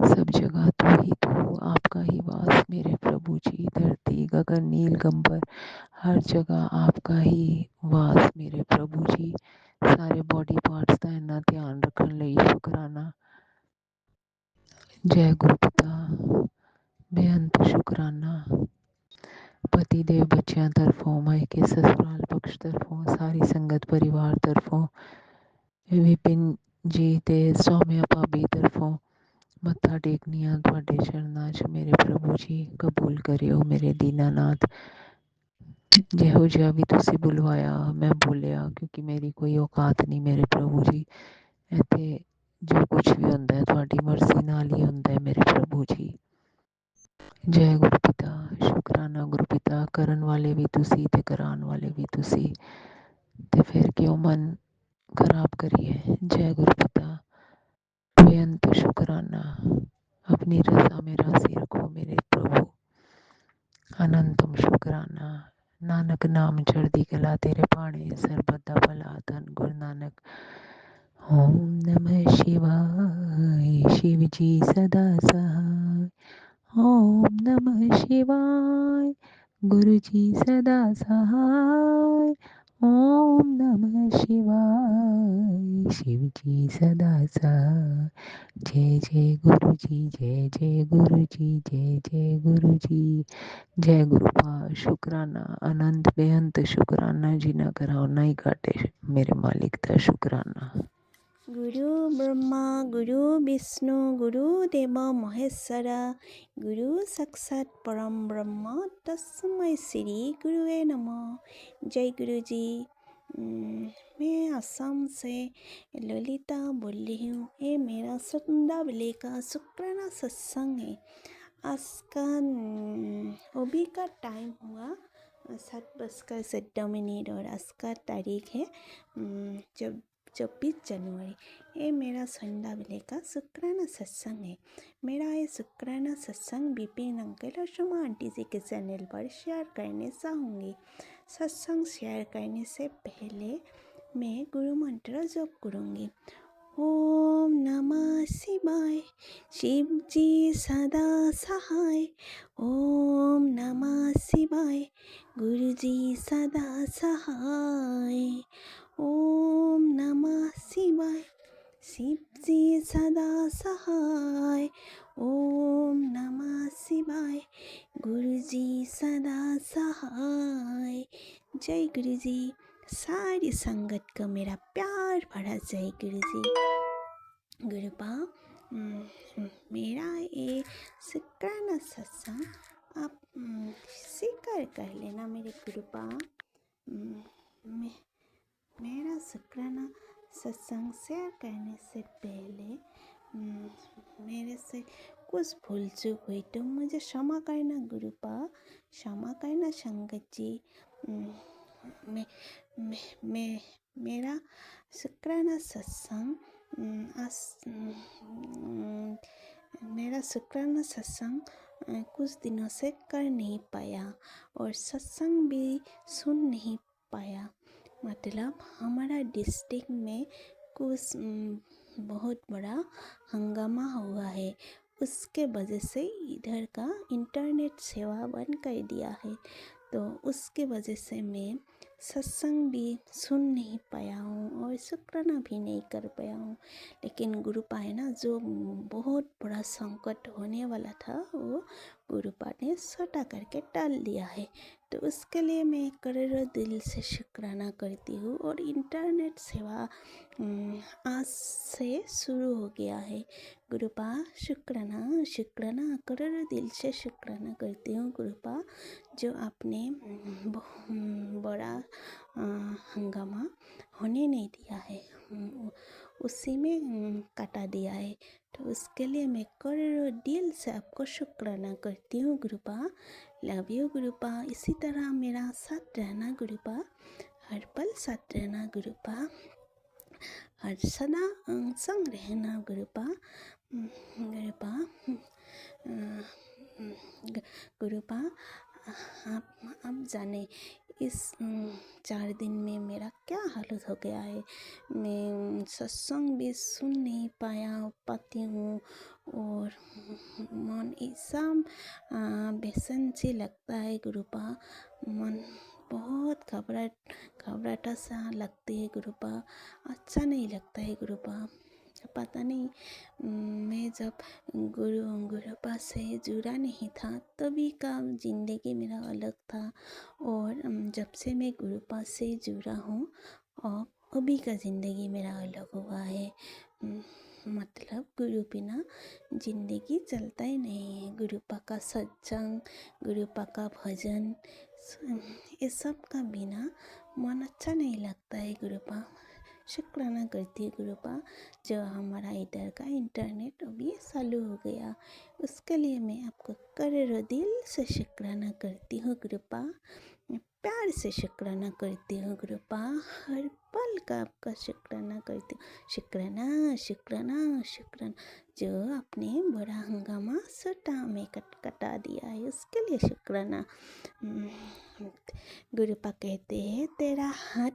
सब जगह तू ही तू, आपका ही वास मेरे प्रभु जी। धरती गगन नील गंबर हर जगह आपका ही वास मेरे प्रभु जी। ਸਾਰੇ ਬੋਡੀ ਪਾਰਟਸ ਦਾ ਇੰਨਾ ਧਿਆਨ ਰੱਖਣ ਲਈ ਸ਼ੁਕਰਾਨਾ। ਜੈ ਗੁਰੂ ਪਿਤਾ, ਬੇਅੰਤ ਸ਼ੁਕਰਾਨਾ। ਪਤੀ ਦੇ ਬੱਚਿਆਂ ਤਰਫੋਂ, ਮਾਇਕੇ ਸਸੁਰਾਲ ਪਕਸ਼ ਤਰਫੋਂ, ਸਾਰੀ ਸੰਗਤ ਪਰਿਵਾਰ ਤਰਫੋਂ, ਵਿਪਿਨ ਜੀ ਤੇ ਸੌਮਿਆ ਭਾਬੀ ਤਰਫੋਂ ਮੱਥਾ ਟੇਕਨੀ ਆ ਤੁਹਾਡੇ ਚਰਨਾਂ 'ਚ ਮੇਰੇ ਪ੍ਰਭੂ ਜੀ। ਕਬੂਲ ਕਰਿਓ ਮੇਰੇ ਦੀਨਾਨਾਥ। ਜਿਹੋ ਜਿਹਾ ਵੀ ਤੁਸੀਂ ਬੁਲਵਾਇਆ ਮੈਂ ਬੋਲਿਆ, ਕਿਉਂਕਿ ਮੇਰੀ ਕੋਈ ਔਕਾਤ ਨਹੀਂ ਮੇਰੇ ਪ੍ਰਭੂ ਜੀ। ਇੱਥੇ ਜੋ ਕੁਛ ਵੀ ਹੁੰਦਾ ਹੈ ਤੁਹਾਡੀ ਮਰਜ਼ੀ ਨਾਲ ਹੀ ਹੁੰਦਾ ਹੈ ਮੇਰੇ ਪ੍ਰਭੂ ਜੀ। ਜੈ ਗੁਰੂ ਪਿਤਾ, ਸ਼ੁਕਰਾਨਾ ਗੁਰੂ ਪਿਤਾ। ਕਰਨ ਵਾਲੇ ਵੀ ਤੁਸੀਂ ਤੇ ਕਰਾਉਣ ਵਾਲੇ ਵੀ ਤੁਸੀਂ, ਤੇ ਫਿਰ ਕਿਉਂ ਮਨ खराब करिए। जय गुरु पिता, बेअंत शुकराना। अपनी रजा में राजी रखो मेरे प्रभु, अनंतम शुकराना। नानक नाम चढ़दी कला तेरे भाणे, सरबत दा भला धन गुरु नानक। ओम नमः शिवाय, शिव जी सदा सहाय। ओम नमः शिवाय, गुरु जी सदा सहाय। ओम नमः शिवाय, शिव जी सदा सहाय। जय जय गुरु जी, जय जय गुरु जी, जय जय गुरु जी। जय गुरु पा शुकराना अनंत बेअंत शुकराना। जिना करा उना ही घाटे मेरे मालिक का शुकराना। गुरु ब्रह्मा गुरु विष्णु गुरु देव महेश्वर गुरु साक्षात परम ब्रह्म तस्मै श्री गुरुवे नमः। जय गुरु जी। मैं असम से ललिता बोल रही हूँ। ये मेरा संडावले का शुक्राना सत्संग है। आज का अभी का टाइम हुआ 7:17 और आज का तारीख है 24 जनवरी। ये मेरा संडावले का शुक्राना सत्संग है। मेरा ये शुक्राना सत्संग विपिन अंकल और सुमा आंटी जी के चैनल पर शेयर करने चाहूँगी। सत्संग शेयर करने से पहले मैं गुरु मंत्र जप करूँगी। ओम नमः शिवाय, शिव जी सदा सहाय। ओम नमः शिवाय, गुरु जी सदा सहाय। ओम नमः शिवाय, शिव जी सदा सहाय। ओम नमः शिवाय, गुरु जी सदा सहाय। जय गुरु जी। सारी संगत को मेरा प्यार भरा जय गुरु जी। गुरुपा मेरा ये शुक्राना सत्संग आप स्वीकार कर लेना मेरे गुरुपा। मेरा शुक्राना सत्संग शेयर करने से पहले मेरे से कुछ भूल चूक हुई तो मुझे क्षमा करना गुरुपा, क्षमा करना संगत जी। मेरा शुक्राना सत्संग मेरा शुक्राना सत्संग कुछ दिनों से कर नहीं पाया और सत्संग भी सुन नहीं पाया। मतलब हमारा डिस्ट्रिक्ट में कुछ बहुत बड़ा हंगामा हुआ है, उसके वजह से इधर का इंटरनेट सेवा बंद कर दिया है। तो उसके वजह से मैं सत्संग भी सुन नहीं पाया हूँ और शुक्राना भी नहीं कर पाया हूँ। लेकिन गुरुपा है ना, जो बहुत बड़ा संकट होने वाला था वो गुरुपा ने सटा करके टाल दिया है। तो उसके लिए मैं करोड़ों दिल से शुक्राना करती हूँ। और इंटरनेट सेवा आज से शुरू हो गया है। गुरुपा शुक्राना शुक्राना करोड़ों दिल से शुक्राना करती हूँ गुरुपा, जो आपने बड़ा हंगामा होने नहीं दिया है, उसी में काटा दिया है। तो उसके लिए मैं करोड़ों दिल से आपको शुक्राना करती हूँ गुरुपा। Love you गुरुपा। इसी तरह मेरा साथ रहना गुरुपा, हर पल साथ रहना गुरुपा, हर सदा संग रहना गुरुपा। गुरुपा आप जाने इस 4 दिन में मेरा क्या हालत हो गया है। मैं सत्संग भी सुन नहीं पाती हूँ और मन ऐसा बेचैन सी लगता है गुरुपा। मन बहुत घबराहट सा लगती है गुरुपा, अच्छा नहीं लगता है गुरुपा। पता नहीं, मैं जब गुरुपा से जुड़ा नहीं था तभी का ज़िंदगी मेरा अलग था, और जब से मैं गुरुपा से जुड़ा हूँ और अभी का ज़िंदगी मेरा अलग हुआ है। मतलब गुरु बिना ज़िंदगी चलता ही नहीं है। गुरुपा का सत्संग, गुरुपा का भजन, ये सब का बिना मन अच्छा नहीं लगता है गुरुपा। शुक्राना करती है गुरुपा, जो हमारा इधर का इंटरनेट अभी चालू हो गया, उसके लिए मैं आपको करोड़ों दिल से शुक्राना करती हूँ गुरुपा। प्यार से शुक्राना करती हूँ गुरुपा, हर पल का आपका शुक्राना करती हूँ। शुक्राना शुक्राना शुक्राना, जो आपने बड़ा हंगामा सटा में कटा दिया है, उसके लिए शुक्राना। गुरुपा कहते हैं तेरा हाथ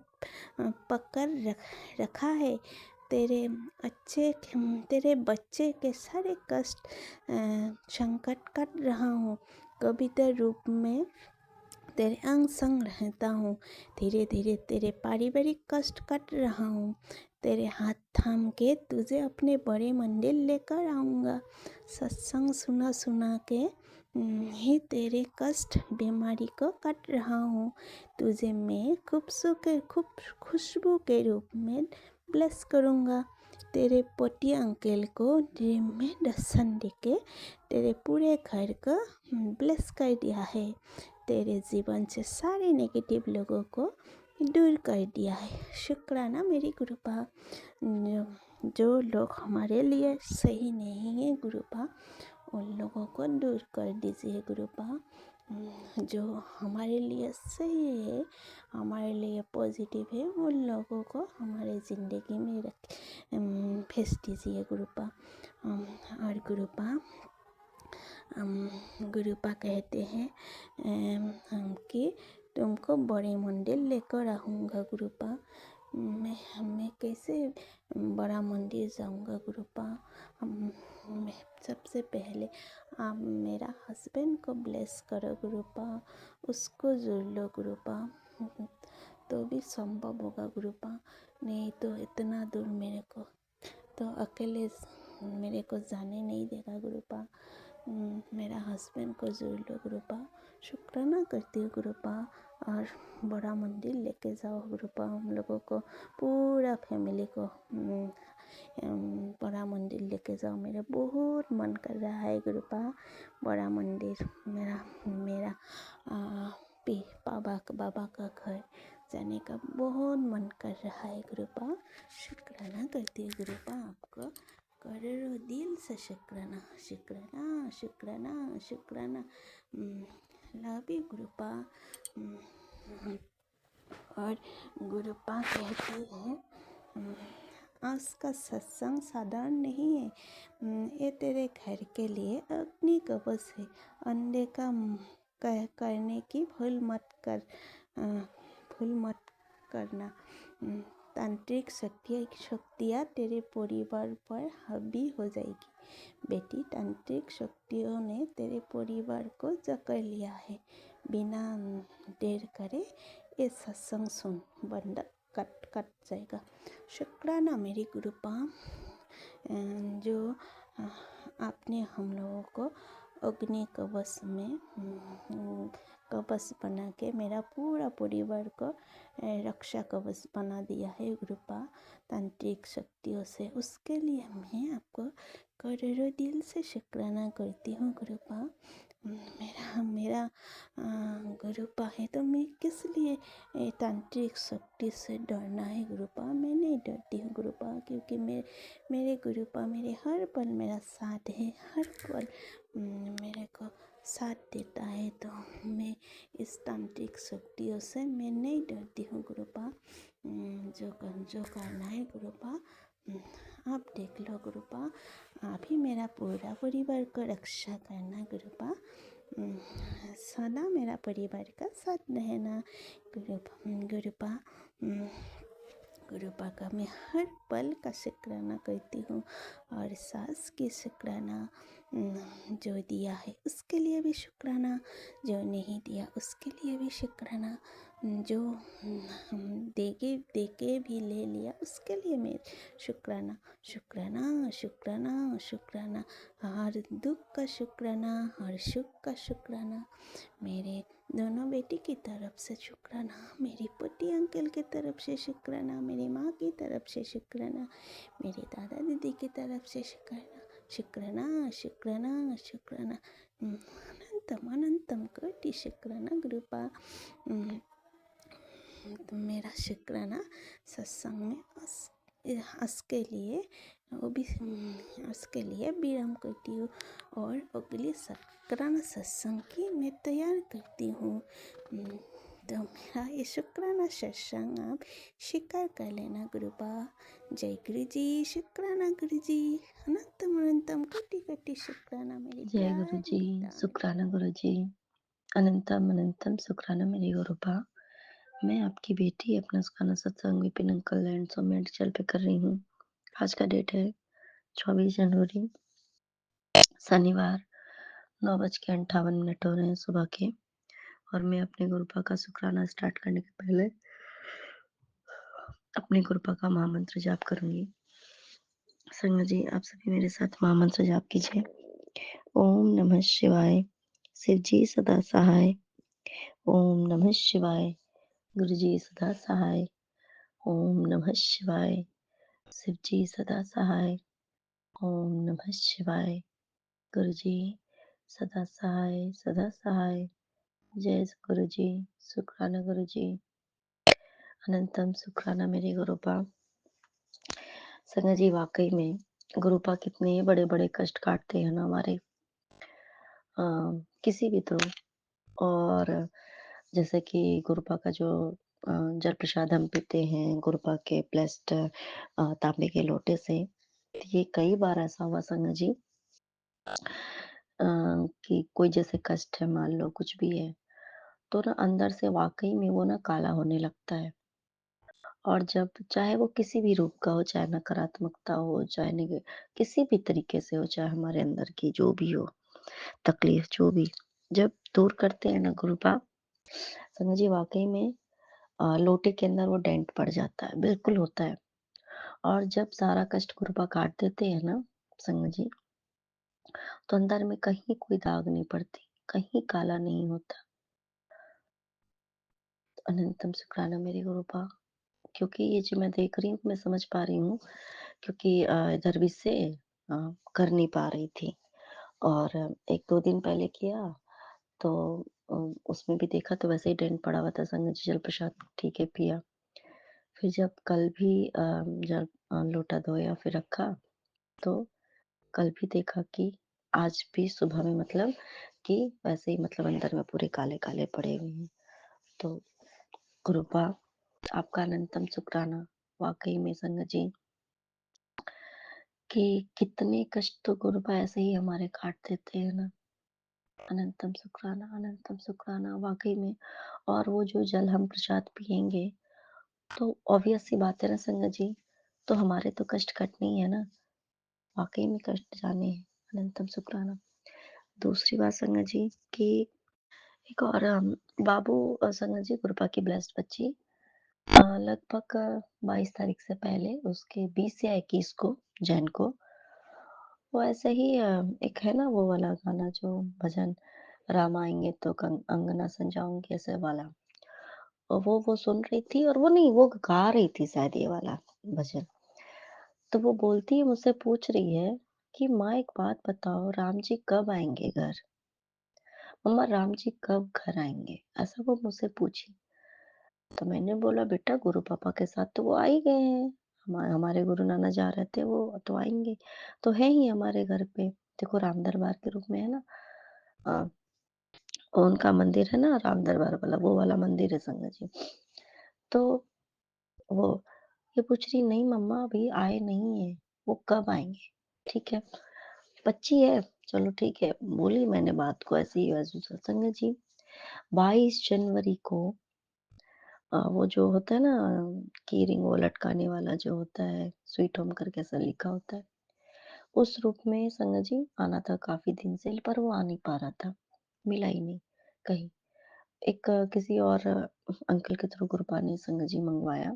पकड़ रखा है, तेरे बच्चे के सारे कष्ट संकट काट रहा हूँ। कविता रूप में तेरे अंग संग रहता हूँ, धीरे धीरे तेरे पारिवारिक कष्ट काट रहा हूँ। तेरे हाथ थाम के तुझे अपने बड़े मंदिर लेकर आऊँगा। सत्संग सुना सुना के ही तेरे कष्ट बीमारी को काट रहा हूँ। तुझे मैं खुशबू के रूप में ब्लेस करूँगा। तेरे पोती अंकल को ड्रीम में दर्शन देके तेरे पूरे घर को ब्लेस कर दिया है। तेरे जीवन से सारे नेगेटिव लोगों को दूर कर दिया है। शुक्राना मेरी गुरुपा। जो लोग हमारे लिए सही नहीं है गुरुपा, उन लोगों को दूर कर दीजिए गुरुपा। जो हमारे लिए सही है, हमारे लिए पॉजिटिव है, उन लोगों को हमारे ज़िंदगी में भेज दीजिए गुरुपा। और गुरुपा, गुरुपा कहते हैं कि तुमको बड़े मंदिर लेकर आऊँगा गुरुपा। मैं कैसे बड़ा मंदिर जाऊँगा गुरुपा। मैं सबसे पहले आप मेरा हस्बैंड को ब्लेस करो गुरुपा, उसको जोड़ लो गुरुपा, तो भी संभव होगा गुरुपा। नहीं तो इतना दूर मेरे को तो अकेले मेरे को जाने नहीं देगा गुरुपा। मेरा हस्बैंड को जोड़ लो गुरुपा। शुक्राना करती हूँ गुरुपा। और बड़ा मंदिर लेके जाओ गुरुपा, हम लोगों को, पूरा फैमिली को बड़ा मंदिर लेके जाओ। मेरा बहुत मन कर रहा है गुरुपा, बड़ा मंदिर, मेरा बाबा का घर जाने का बहुत मन कर रहा है गुरुपा। शुक्राना करती हूँ गुरुपा आपको, करोड़ों दिल से शुक्राना शुक्राना शुक्राना शुक्राना। Love you गुरुपा। और गुरुपा कहती है आज का सत्संग साधारण नहीं है, ये तेरे घर के लिए अग्नि कवच है। अंधे का करने की भूल मत करना। तांत्रिक शक्तियाँ तेरे परिवार पर हावी हो जाएगी। बेटी, तांत्रिक शक्तियों ने तेरे परिवार को जकड़ लिया है। बिना देर करे ये सत्संग सुन, बंदा कट जाएगा। शुक्राना मेरी गुरुपा, जो आपने हम लोगों को अग्नि कवच में कवच बना के मेरा पूरा परिवार को रक्षा कवच बना दिया है गुरुपा, तांत्रिक शक्तियों से। उसके लिए मैं आपको करोड़ों दिल से शुक्राना करती हूँ गुरुपा। मेरा गुरुपा है तो मैं किस लिए तांत्रिक शक्ति से डरना है गुरुपा। मैं नहीं डरती हूँ गुरुपा, क्योंकि मेरे गुरुपा मेरे हर पल मेरा साथ है, हर पल मेरे को साथ देता है। तो मैं इस तांत्रिक शक्तियों से मैं नहीं डरती हूँ गुरुपा। जो करना है गुरुपा आप देख लो गुरुपा। आप ही मेरा पूरा परिवार को रक्षा करना गुरुपा। सदा मेरा परिवार का साथ रहना गुरुपा। गुरुपा का मैं हर पल का शुक्राना करती हूँ। और सास की शुक्राना, जो दिया है उसके लिए भी शुक्राना, जो नहीं दिया उसके लिए भी शुक्राना, जो देके भी ले लिया उसके लिए मैं शुक्राना शुक्राना शुक्राना शुक्राना। हर दुख का शुक्राना, हर सुख का शुक्राना। मेरे दोनों बेटी की तरफ से शुक्राना, मेरी पति अंकल की तरफ से शुक्राना, मेरी माँ की तरफ से शुक्राना, मेरे दादा दीदी की तरफ से शुक्राना शुक्राना शुक्राना शुक्राना। अनंतम अनंतम कोटि शुक्राना गुरुपा। तो मेरा शुक्राना सत्संग में उसके लिए वो भी उसके भी विराम करती हूँ। और अगली शुक्राना सत्संग की मैं तैयार करती हूँ। तो मेरा ये शुक्राना सत्संग आप स्वीकार कर लेना गुरुपा। जय गुरु जी, शुक्राना गुरु जी। अनंतम अनंतम कोटि कोटि शुक्राना मेरी जय गुरु प्यारी जी, गीता। शुक्राना गुरु जी, अनंतम अनंतम शुक्राना मेरी गुरुपा। मैं आपकी बेटी अपना सुखाना सत्संग विपिन अंकल लैंड सोमेट चल पे कर रही हूँ। आज का डेट है 24 जनवरी, शनिवार, 9:58 हो रहे हैं सुबह के। और मैं अपने गुरुपा का शुक्राना स्टार्ट करने के पहले अपने गुरुपा का महामंत्र जाप करूंगी। संगत जी, आप सभी मेरे साथ महामंत्र जाप कीजिए। ओम नमः शिवाय, शिव जी सदा सहाय। ओम नमः शिवाय, गुरु जी सदा सहाय। ओम नमः शिवाय, शिव जी सदा सहाय। ओम नमः शिवाय, गुरु जी सदा सहाय सदा सहाय। जय गुरु जी, शुक्राना गुरु जी। अनंतम शुक्राना मेरे गुरुपा। संगत जी वाकई में गुरुपा कितने बड़े बड़े कष्ट काटते हैं ना हमारे किसी भी थ्रू। और जैसे कि गुरुपा का जो जल प्रसाद हम पीते हैं गुरुपा के ब्लेस्ड तांबे के लोटे से, तो ये कई बार ऐसा हुआ संगत जी कि कोई जैसे कष्ट है मान लो कुछ भी है, तो ना अंदर से वाकई में वो ना काला होने लगता है। और जब चाहे वो किसी भी रूप का हो, चाहे नकारात्मकता हो, चाहे किसी भी तरीके से हो, चाहे हमारे अंदर की जो भी हो तकलीफ जो भी, जब दूर करते हैं ना गुरुपा, समझ जी वाकई में लोटे के अंदर वो डेंट पड़ जाता है, बिल्कुल होता है। और जब सारा कष्ट गुरुपा काट देते हैं ना संगत जी, तो अंदर में कहीं कोई दाग नहीं पड़ती, कहीं काला नहीं होता। अनंतम शुक्राना मेरे गुरुपा। क्योंकि ये जो मैं देख रही हूँ, मैं समझ पा रही हूँ, क्योंकि इधर भी से कर नहीं पा रही थी। और 1-2 दिन पहले किया तो अ, उसमें भी देखा तो वैसे ही डेंट पड़ा हुआ था। संगत जी जल प्रसाद ठीक है पिया। फिर जब कल भी जब लोटा धोया फिर रखा, तो कल भी देखा कि आज भी सुबह में मतलब कि वैसे ही मतलब अंदर में पूरे काले-काले पड़े हुए हैं। तो कृपा आपका अनंतम शुक्राना। वाक़ई में संगत जी कि कितने कष्ट तो गुरुपा ऐसे ही हमारे काट देते हैं ना। अनंतम शुक्राना वाक़ई में। और वो जो जल हम प्रसाद पिएँगे, तो ऑब्वियस सी बात है ना संगत जी, तो हमारे तो कष्ट कटने ही है ना, वाक़ई में कष्ट जाने हैं। अनंतम शुक्राना। दूसरी बात संगत जी कि एक और बाबू संगत जी गुरुपा की ब्लेस्ड बच्ची लगभग 22 तारीख से पहले उसके 20 या 21 को जैन को वो ऐसे ही एक है ना वो वाला गाना जो भजन राम आएँगे तो अंगना सजाऊँगी ऐसे वाला। और वो सुन रही थी और वो नहीं वो गा रही थी शायद ये वाला भजन। तो वो बोलती है मुझसे पूछ रही है कि माँ एक बात बताओ राम जी कब आएँगे घर? मम्मा राम जी कब घर आएँगे? ऐसा वो मुझसे पूछी। तो मैंने बोला बेटा गुरु पापा के साथ तो वो आ ही गए हैं। हमारे गुरु नाना जा रहे थे वो तो आएँगे। तो है ही हमारे घर पे। देखो राम दरबार के रूप में है ना अ, उनका मंदिर है ना राम दरबार वाला, वो वाला मंदिर है संगत जी। तो वो ये पूछ रही नहीं मम्मा अभी आए नहीं है, वो कब आएँगे? ठीक है, बच्ची है, चलो ठीक है, बोली मैंने बात को ऐसे ही वैसे संगत जी 22 जनवरी को वो जो होता है ना की रिंग वो लटकाने वाला जो होता है, स्वीट होम करके ऐसा लिखा होता है, उस रूप में संगत जी आना था काफ़ी दिन से पर वो आ नहीं पा रहा था, मिला ही नहीं कहीं। एक किसी और अंकल के थ्रू कृपा ने संगत जी मँगवाया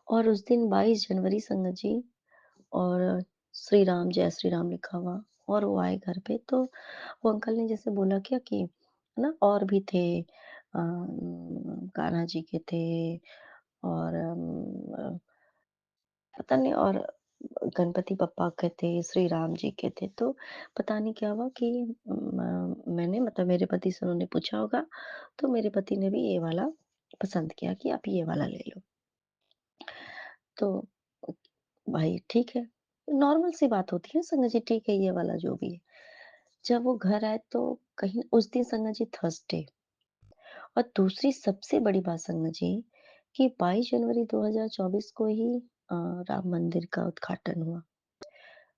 और उस दिन 22 जनवरी संगत जी और श्री राम, जय श्री राम लिखा हुआ और वो आए घर पे तो वो अंकल ने जैसे बोला क्या कि है ना और भी थे कान्हा जी के थे और पता नहीं और गणपति बप्पा के थे, श्री राम जी के थे, तो पता नहीं क्या हुआ कि मैंने मतलब मेरे पति से उन्होंने पूछा होगा, तो मेरे पति ने भी ये वाला पसंद किया कि आप ये वाला ले लो। तो भाई ठीक है, नॉर्मल सी बात होती है संगत जी ठीक है ये वाला जो भी है। जब वो घर आए तो कहीं उस दिन संगत जी थर्सडे और दूसरी सबसे बड़ी बात संगत जी कि 22 जनवरी 2024 को ही राम मंदिर का उद्घाटन हुआ।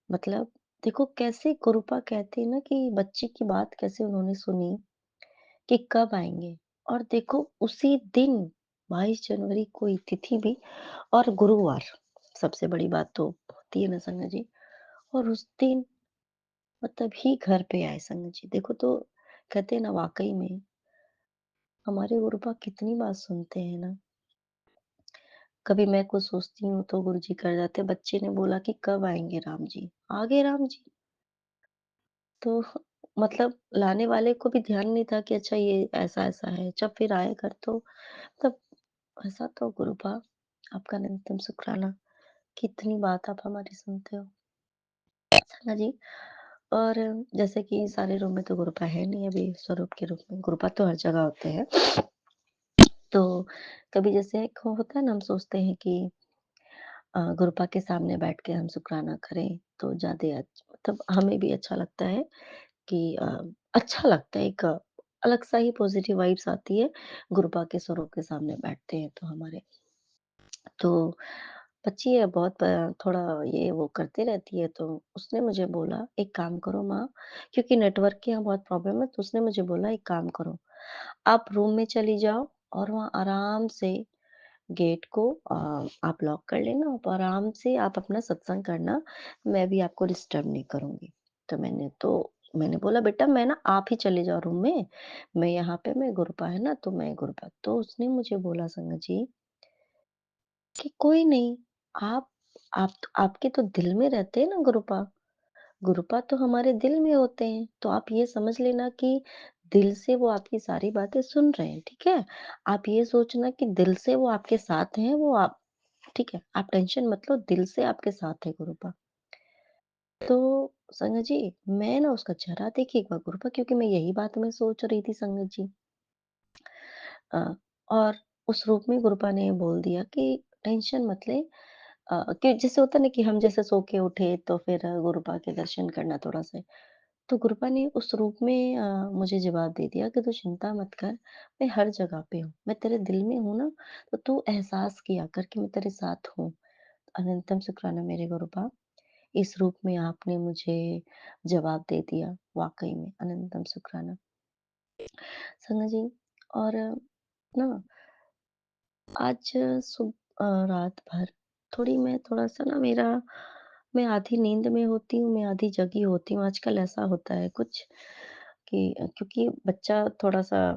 मतलब देखो कैसे गुरुपा कहते हैं ना कि बच्चे की बात कैसे उन्होंने सुनी कि कब आएँगे और देखो उसी दिन 22 जनवरी को ही तिथि भी और गुरुवार, सबसे बड़ी बात तो होती है ना संगत जी और उस दिन मतलब ही घर पे आए संगत जी। देखो तो कहते हैं ना वाक़ई में हमारे गुरुपा कितनी बात सुनते हैं ना। कभी मैं कुछ सोचती हूँ तो गुरुजी कर जाते हैं, बच्चे ने बोला कि कब आएँगे राम जी? आ गए राम जी। तो मतलब लाने वाले को भी ध्यान नहीं था कि अच्छा ये ऐसा-ऐसा है। जब फिर आए घर तो तब ऐसा तो गुरुपा आपका निरंतर शुक्राना कि इतनी बात आप हमारी सुनते हो। संगा जी और जैसे कि सारे रूम में तो गुरुपा है नहीं अभी स्वरूप के रूप में, गुरुपा तो हर जगह होते हैं। तो कभी जैसे एक होता है ना, हम सोचते हैं कि गुरुपा के सामने बैठ के हम शुक्राना करें तो ज़्यादा मतलब हमें भी अच्छा लगता है कि अच्छा लगता है, एक अलग सा ही पॉजिटिव वाइब्स आती है, गुरुपा के स्वरूप के सामने बैठते हैं तो हमारे। तो बच्ची है बहुत थोड़ा ये वो करती रहती है, तो उसने मुझे बोला एक काम करो माँ, क्योंकि नेटवर्क की यहाँ बहुत प्रॉब्लम है, तो उसने मुझे बोला एक काम करो, आप रूम में चली जाओ और वहाँ आराम से गेट को आप लॉक कर लेना और आराम से आप अपना सत्संग करना, मैं भी आपको डिस्टर्ब नहीं करूँगी। मैंने बोला बेटा मैं ना आप ही चले जाओ रूम में, मैं यहाँ पे मैं गुरुपा है ना, तो मैं गुरुपा, तो उसने मुझे बोला संगत जी कि कोई नहीं, आप आपके तो दिल में रहते हैं ना गुरुपा, गुरुपा तो हमारे दिल में होते हैं, तो आप ये समझ लेना कि दिल से वो आपकी सारी बातें सुन रहे हैं, ठीक है? आप ये सोचना कि दिल से वो आपके साथ हैं, वो आप ठीक है? आप टेंशन मत लो, दिल से आपके साथ है गुरुपा। तो संगत जी, मैं ना उसका चेहरा देखी एक बार गुरुपा, क्योंकि मैं यही बात मैं सोच रही थी संगत जी। अ, और उस रूप में गुरुपा ने बोल दिया कि टेंशन मत ले, कि जैसे होता है ना कि हम जैसे सो के उठे तो फिर गुरुपा के दर्शन करना थोड़ा-सा, तो गुरुपा ने उस रूप में मुझे जवाब दे दिया कि तू चिंता मत कर, मैं हर जगह पे हूँ, मैं तेरे दिल में हूँ ना, तो तू एहसास किया कर कि मैं तेरे साथ हूँ। अनंतम शुक्राना मेरे गुरुपा, इस रूप में आपने मुझे जवाब दे दिया, वाक़ई में अनंतम शुक्राना। संगत जी, और ना आज रात भर मैं थोड़ा-सा ना मेरा मैं आधी नींद में होती हूँ, मैं आधी जगी होती हूँ। आजकल ऐसा होता है कुछ कि क्योंकि बच्चा थोड़ा-सा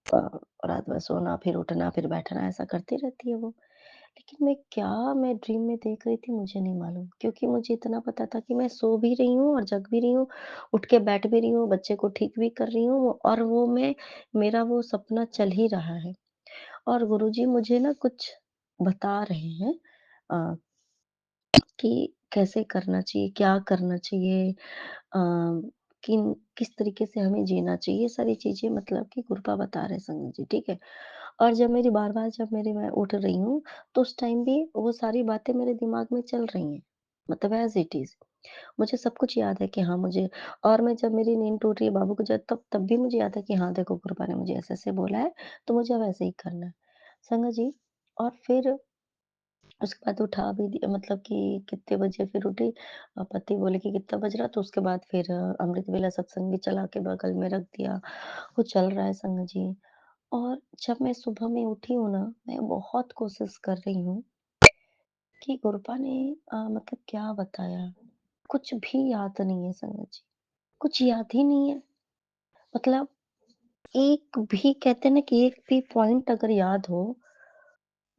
अ, रात भर सोना, फिर उठना, फिर बैठना ऐसा करती रहती है वो। लेकिन मैं ड्रीम में देख रही थी मुझे नहीं मालूम, क्योंकि मुझे इतना पता था कि मैं सो भी रही हूँ और जग भी रही हूँ, उठ के बैठ भी रही हूँ, बच्चे को ठीक भी कर रही हूँ और वो मैं मेरा वो सपना चल ही रहा है। और गुरुजी मुझे ना कुछ बता रहे हैं अ, कि कैसे करना चाहिए, क्या करना चाहिए, किस तरीके से हमें जीना चाहिए, ये सारी चीज़ें मतलब कि गुरुपा बता रहे हैं संगत जी, ठीक है? और जब मैं उठ रही हूँ, तो उस टाइम भी वो सारी बातें मेरे दिमाग में चल रही हैं, मतलब एज़ इट इज़। मुझे सब कुछ याद है कि हाँ, मुझे और मैं जब मेरी नींद टूट रही है बाबू को जब तब भी मुझे याद है कि हाँ, देखो गुरुपा ने मुझे ऐसे-ऐसे बोला है, तो मुझे अब ऐसे ही करना है। संगत जी, और फिर उसके बाद उठा भी दिया, मतलब कि कितने बजे फिर उठी, पति बोले कि कितना बज रहा, तो उसके बाद फिर अमृत वेला सत्संग भी चला के बगल में रख दिया, वो चल रहा है संगत जी। और जब मैं सुबह में उठी हूँ ना, मैं बहुत कोशिश कर रही हूँ कि गुरुपा ने मतलब क्या बताया, कुछ भी याद नहीं है संगत जी, कुछ याद ही नहीं है। मतलब एक भी कहते हैं ना कि एक भी पॉइंट अगर याद हो,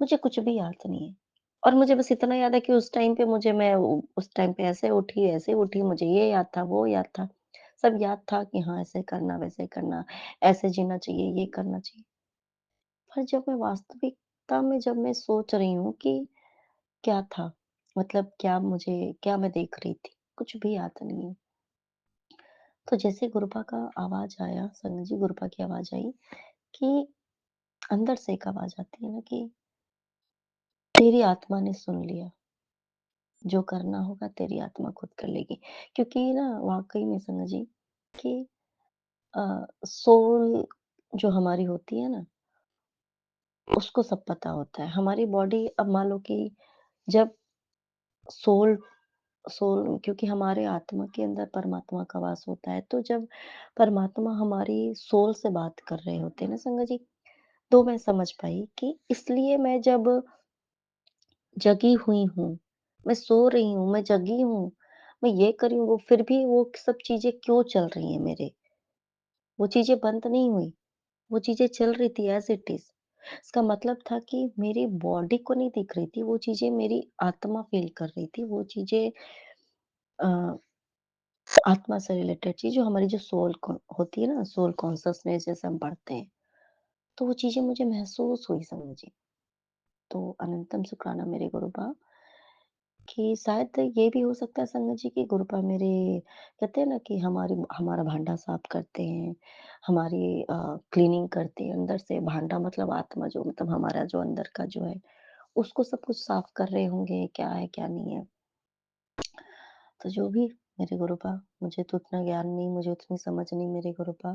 मुझे कुछ भी याद नहीं है। और मुझे बस इतना याद है कि उस टाइम पे उस टाइम पे ऐसे उठी, मुझे ये याद था, वो याद था। सब याद था कि हाँ, ऐसे करना, वैसे करना, ऐसे जीना चाहिए, ये करना चाहिए। पर जब मैं वास्तविकता में जब मैं सोच रही हूँ कि क्या था, मतलब क्या मैं देख रही थी, कुछ भी याद नहीं है। तो जैसे गुरुपा का आवाज़ आया, संगत जी गुरुपा की आवाज़ आई कि अंदर से एक आवाज़ आती है ना कि तेरी आत्मा ने सुन लिया। जो करना होगा तेरी आत्मा खुद कर लेगी। क्योंकि ना वाक़ई में संगत जी कि सोल जो हमारी होती है ना, उसको सब पता होता है। हमारी बॉडी अब मान लो कि जब सोल सोल क्योंकि हमारे आत्मा के अंदर परमात्मा का वास होता है, तो जब परमात्मा हमारी सोल से बात कर रहे होते हैं ना संगत जी, तो मैं समझ पाई कि इसलिए मैं जब जगी हुई हूँ, मैं सो रही हूँ, मैं जगी हूँ, मैं ये कर रही हूँ, वो फिर भी वो सब चीज़ें क्यों चल रही हैं मेरे? वो चीज़ें बंद नहीं हुई, वो चीज़ें चल रही थी एज़ इट इज़। इसका मतलब था कि मेरी बॉडी को नहीं दिख रही थी, वो चीज़ें मेरी आत्मा फ़ील कर रही थी, वो चीज़ें अ, आत्मा से रिलेटेड चीज़ जो हमारी जो सोल को होती है ना, सोल कॉन्शसनेस जैसे हम पढ़ते हैं, तो वो चीज़ें मुझे महसूस हुई समझिए। तो अनंतम शुक्राना मेरे गुरुबा कि शायद ये भी हो सकता है संगत जी कि गुरुपा मेरे कहते हैं ना कि हमारा भांडा साफ करते हैं, हमारी क्लीनिंग करते हैं अंदर से भांडा मतलब आत्मा जो मतलब हमारा जो अंदर का जो है, उसको सब कुछ साफ कर रहे होंगे, क्या है, क्या नहीं है। तो जो भी मेरे गुरुपा, मुझे तो उतना ज्ञान नहीं, मुझे उतनी समझ नहीं मेरे गुरुपा।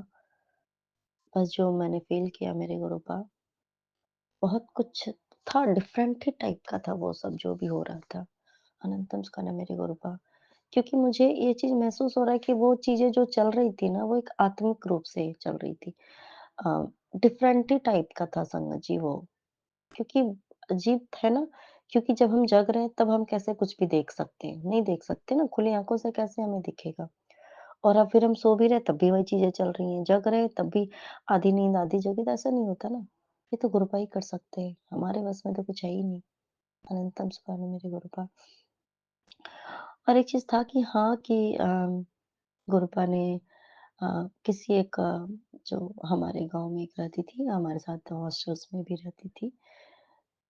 बस जो मैंने फ़ील किया मेरे गुरुपा, बहुत कुछ था, डिफरेंट ही टाइप का था वो सब जो भी हो रहा था। अनंतम स्कंद मेरे गुरुपा। क्योंकि मुझे ये चीज़ महसूस हो रहा है कि वो चीज़ें जो चल रही थी ना, वो एक आत्मिक रूप से चल रही थी। अ, डिफरेंट ही टाइप का था संगत जी वो। क्योंकि अजीब है ना, क्योंकि जब हम जग रहे हैं तब हम कैसे कुछ भी देख सकते हैं? नहीं देख सकते ना, खुली आँखों से कैसे हमें दिखेगा? और अब फिर हम सो भी रहे तब भी वही चीज़ें चल रही हैं, जग रहे हैं तब भी आधी नींद आधी जगह तो ऐसा नहीं होता ना। ये तो गुरुपा ही कर सकते हैं, हमारे बस में तो कुछ है ही नहीं। अनंतम सुखाने मेरे गुरुपा। और एक चीज़ था कि हाँ, कि गुरुपा ने किसी एक जो हमारे गाँव में एक रहती थी, हमारे साथ हॉस्टल्स में भी रहती थी,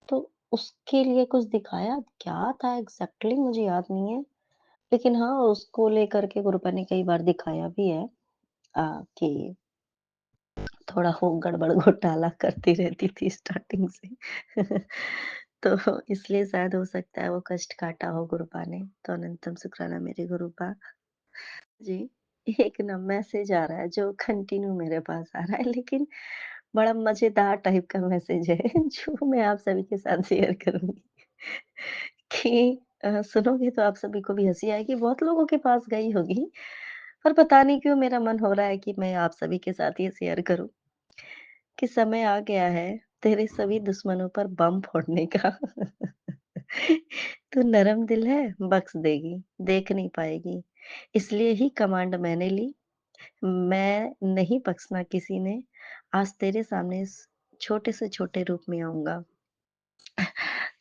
तो उसके लिए कुछ दिखाया, क्या था एग्ज़ैक्टली मुझे याद नहीं है। लेकिन हाँ, उसको लेकर के गुरुपा ने कई बार दिखाया भी है कि थोड़ा वो गड़बड़ घोटाला करती रहती थी स्टार्टिंग से। तो इसलिए शायद हो सकता है वो कष्ट काटा हो गुरुपा ने। तो अनंतम शुक्राना मेरे गुरुपा। जी, एक ना मैसेज आ रहा है जो कंटिन्यू मेरे पास आ रहा है, लेकिन बड़ा मज़ेदार टाइप का मैसेज है जो मैं आप सभी के साथ शेयर करूँगी कि सुनोगे तो आप सभी को भी हँसी आएगी, बहुत लोगों के पास गई होगी, पर पता नहीं क्यों मेरा मन हो रहा है कि मैं आप सभी के साथ ये शेयर करूँ कि समय आ गया है तेरे सभी दुश्मनों पर बम फोड़ने का। तू नरम दिल है, बख्श देगी, देख नहीं पाएगी, इसलिए ही कमांड मैंने ली, मैं नहीं बख्शना किसी ने, आज तेरे सामने छोटे से छोटे रूप में आऊँगा।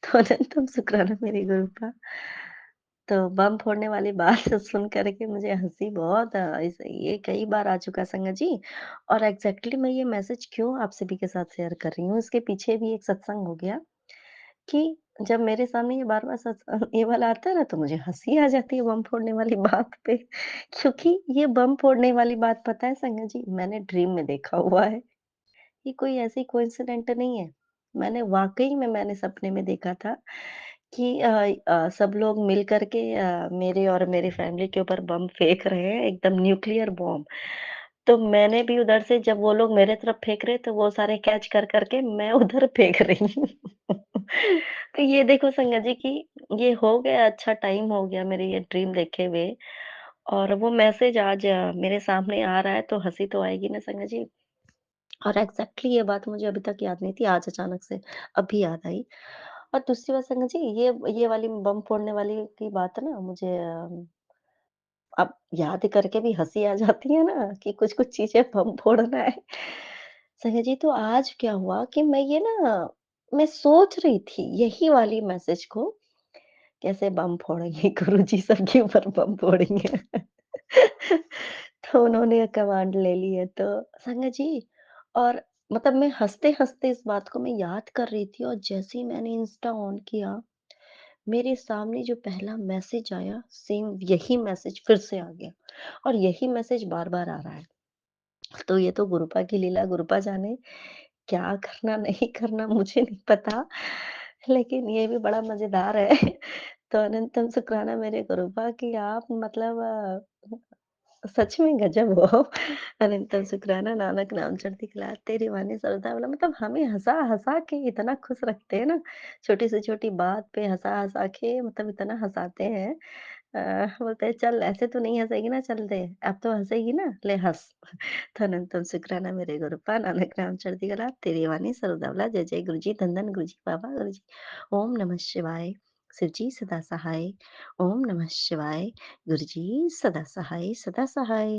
तो अनंतम शुक्राना मेरे गुरु का। तो बम फोड़ने वाली बात सुन कर के मुझे हँसी बहुत ये कई बार आ चुका संगत जी। और एग्ज़ैक्टली मैं ये मैसेज क्यों आप सभी के साथ शेयर कर रही हूँ, इसके पीछे भी एक सत्संग हो गया कि जब मेरे सामने ये बार-बार ये वाला आता है ना, तो मुझे हँसी आ जाती है बम फोड़ने वाली बात पे। क्योंकि ये बम फोड़ने वाली बात पता है संगत जी, मैंने ड्रीम में देखा हुआ है। ये कोई ऐसी कोइंसिडेंट नहीं है। वाक़ई में मैंने सपने में देखा था कि सब लोग मिल कर के मेरे और मेरी फैमिली के ऊपर बम फेंक रहे हैं, एकदम न्यूक्लियर बॉम्ब। तो मैंने भी उधर से जब वो लोग मेरे तरफ फेंक रहे, तो वो सारे कैच कर के मैं उधर फेंक रही हूँ। तो ये देखो संगत जी कि ये हो गया, अच्छा टाइम हो गया मेरे ये ड्रीम देखे हुए और वो मैसेज आज मेरे सामने आ रहा है, तो हँसी तो आएगी ना संगत जी। और एग्ज़ैक्टली ये बात मुझे अभी तक याद नहीं थी, आज अचानक से अभी याद आई। और दूसरी बात संगत जी, ये वाली बम फोड़ने वाली की बात ना मुझे अब याद करके भी हँसी आ जाती है ना कि कुछ-कुछ चीज़ें बम फोड़ना है। संगत जी, तो आज क्या हुआ कि मैं सोच रही थी यही वाली मैसेज को, कैसे बम फोड़ेंगे गुरुजी सबके ऊपर बम फोड़ेंगे। तो उन्होंने कमांड ले ली है तो संगत जी। और मतलब मैं हँसते-हँसते इस बात को मैं याद कर रही थी और जैसे ही मैंने इंस्टा ऑन किया, मेरे सामने जो पहला मैसेज आया, सेम यही मैसेज फिर से आ गया और यही मैसेज बार-बार आ रहा है। तो ये तो गुरुपा की लीला, गुरुपा जाने क्या करना नहीं करना मुझे नहीं पता, लेकिन ये भी बड़ा मज़ेदार है। तो अनंतम शुक्राना मेरे गुरुपा कि आप मतलब सच में गज़ब हो। अनंतम शुक्राना नानक नाम चढ़ती कला तेरी वाणी सरदा वाला मतलब हमें हँसा-हँसा के इतना खुश रखते हैं ना, छोटी से छोटी बात पे हँसा-हँसा के मतलब इतना हँसाते हैं। बोलते हैं चल ऐसे तो नहीं हँसेगी ना, चल दे, अब तो हँसेगी ना, ले हँस। तो अनंतम शुक्राना मेरे गुरुपा नानक नाम चढ़ती कला तेरी वाणी सरदा वाला जय जय गुरुजी, धन धन गुरुजी, बाबा गुरुजी। ओम नमः शिवाय। शिवजी सदा सहाय। ओम नमः शिवाय। गुरुजी सदा सहाय, सदा सहाय।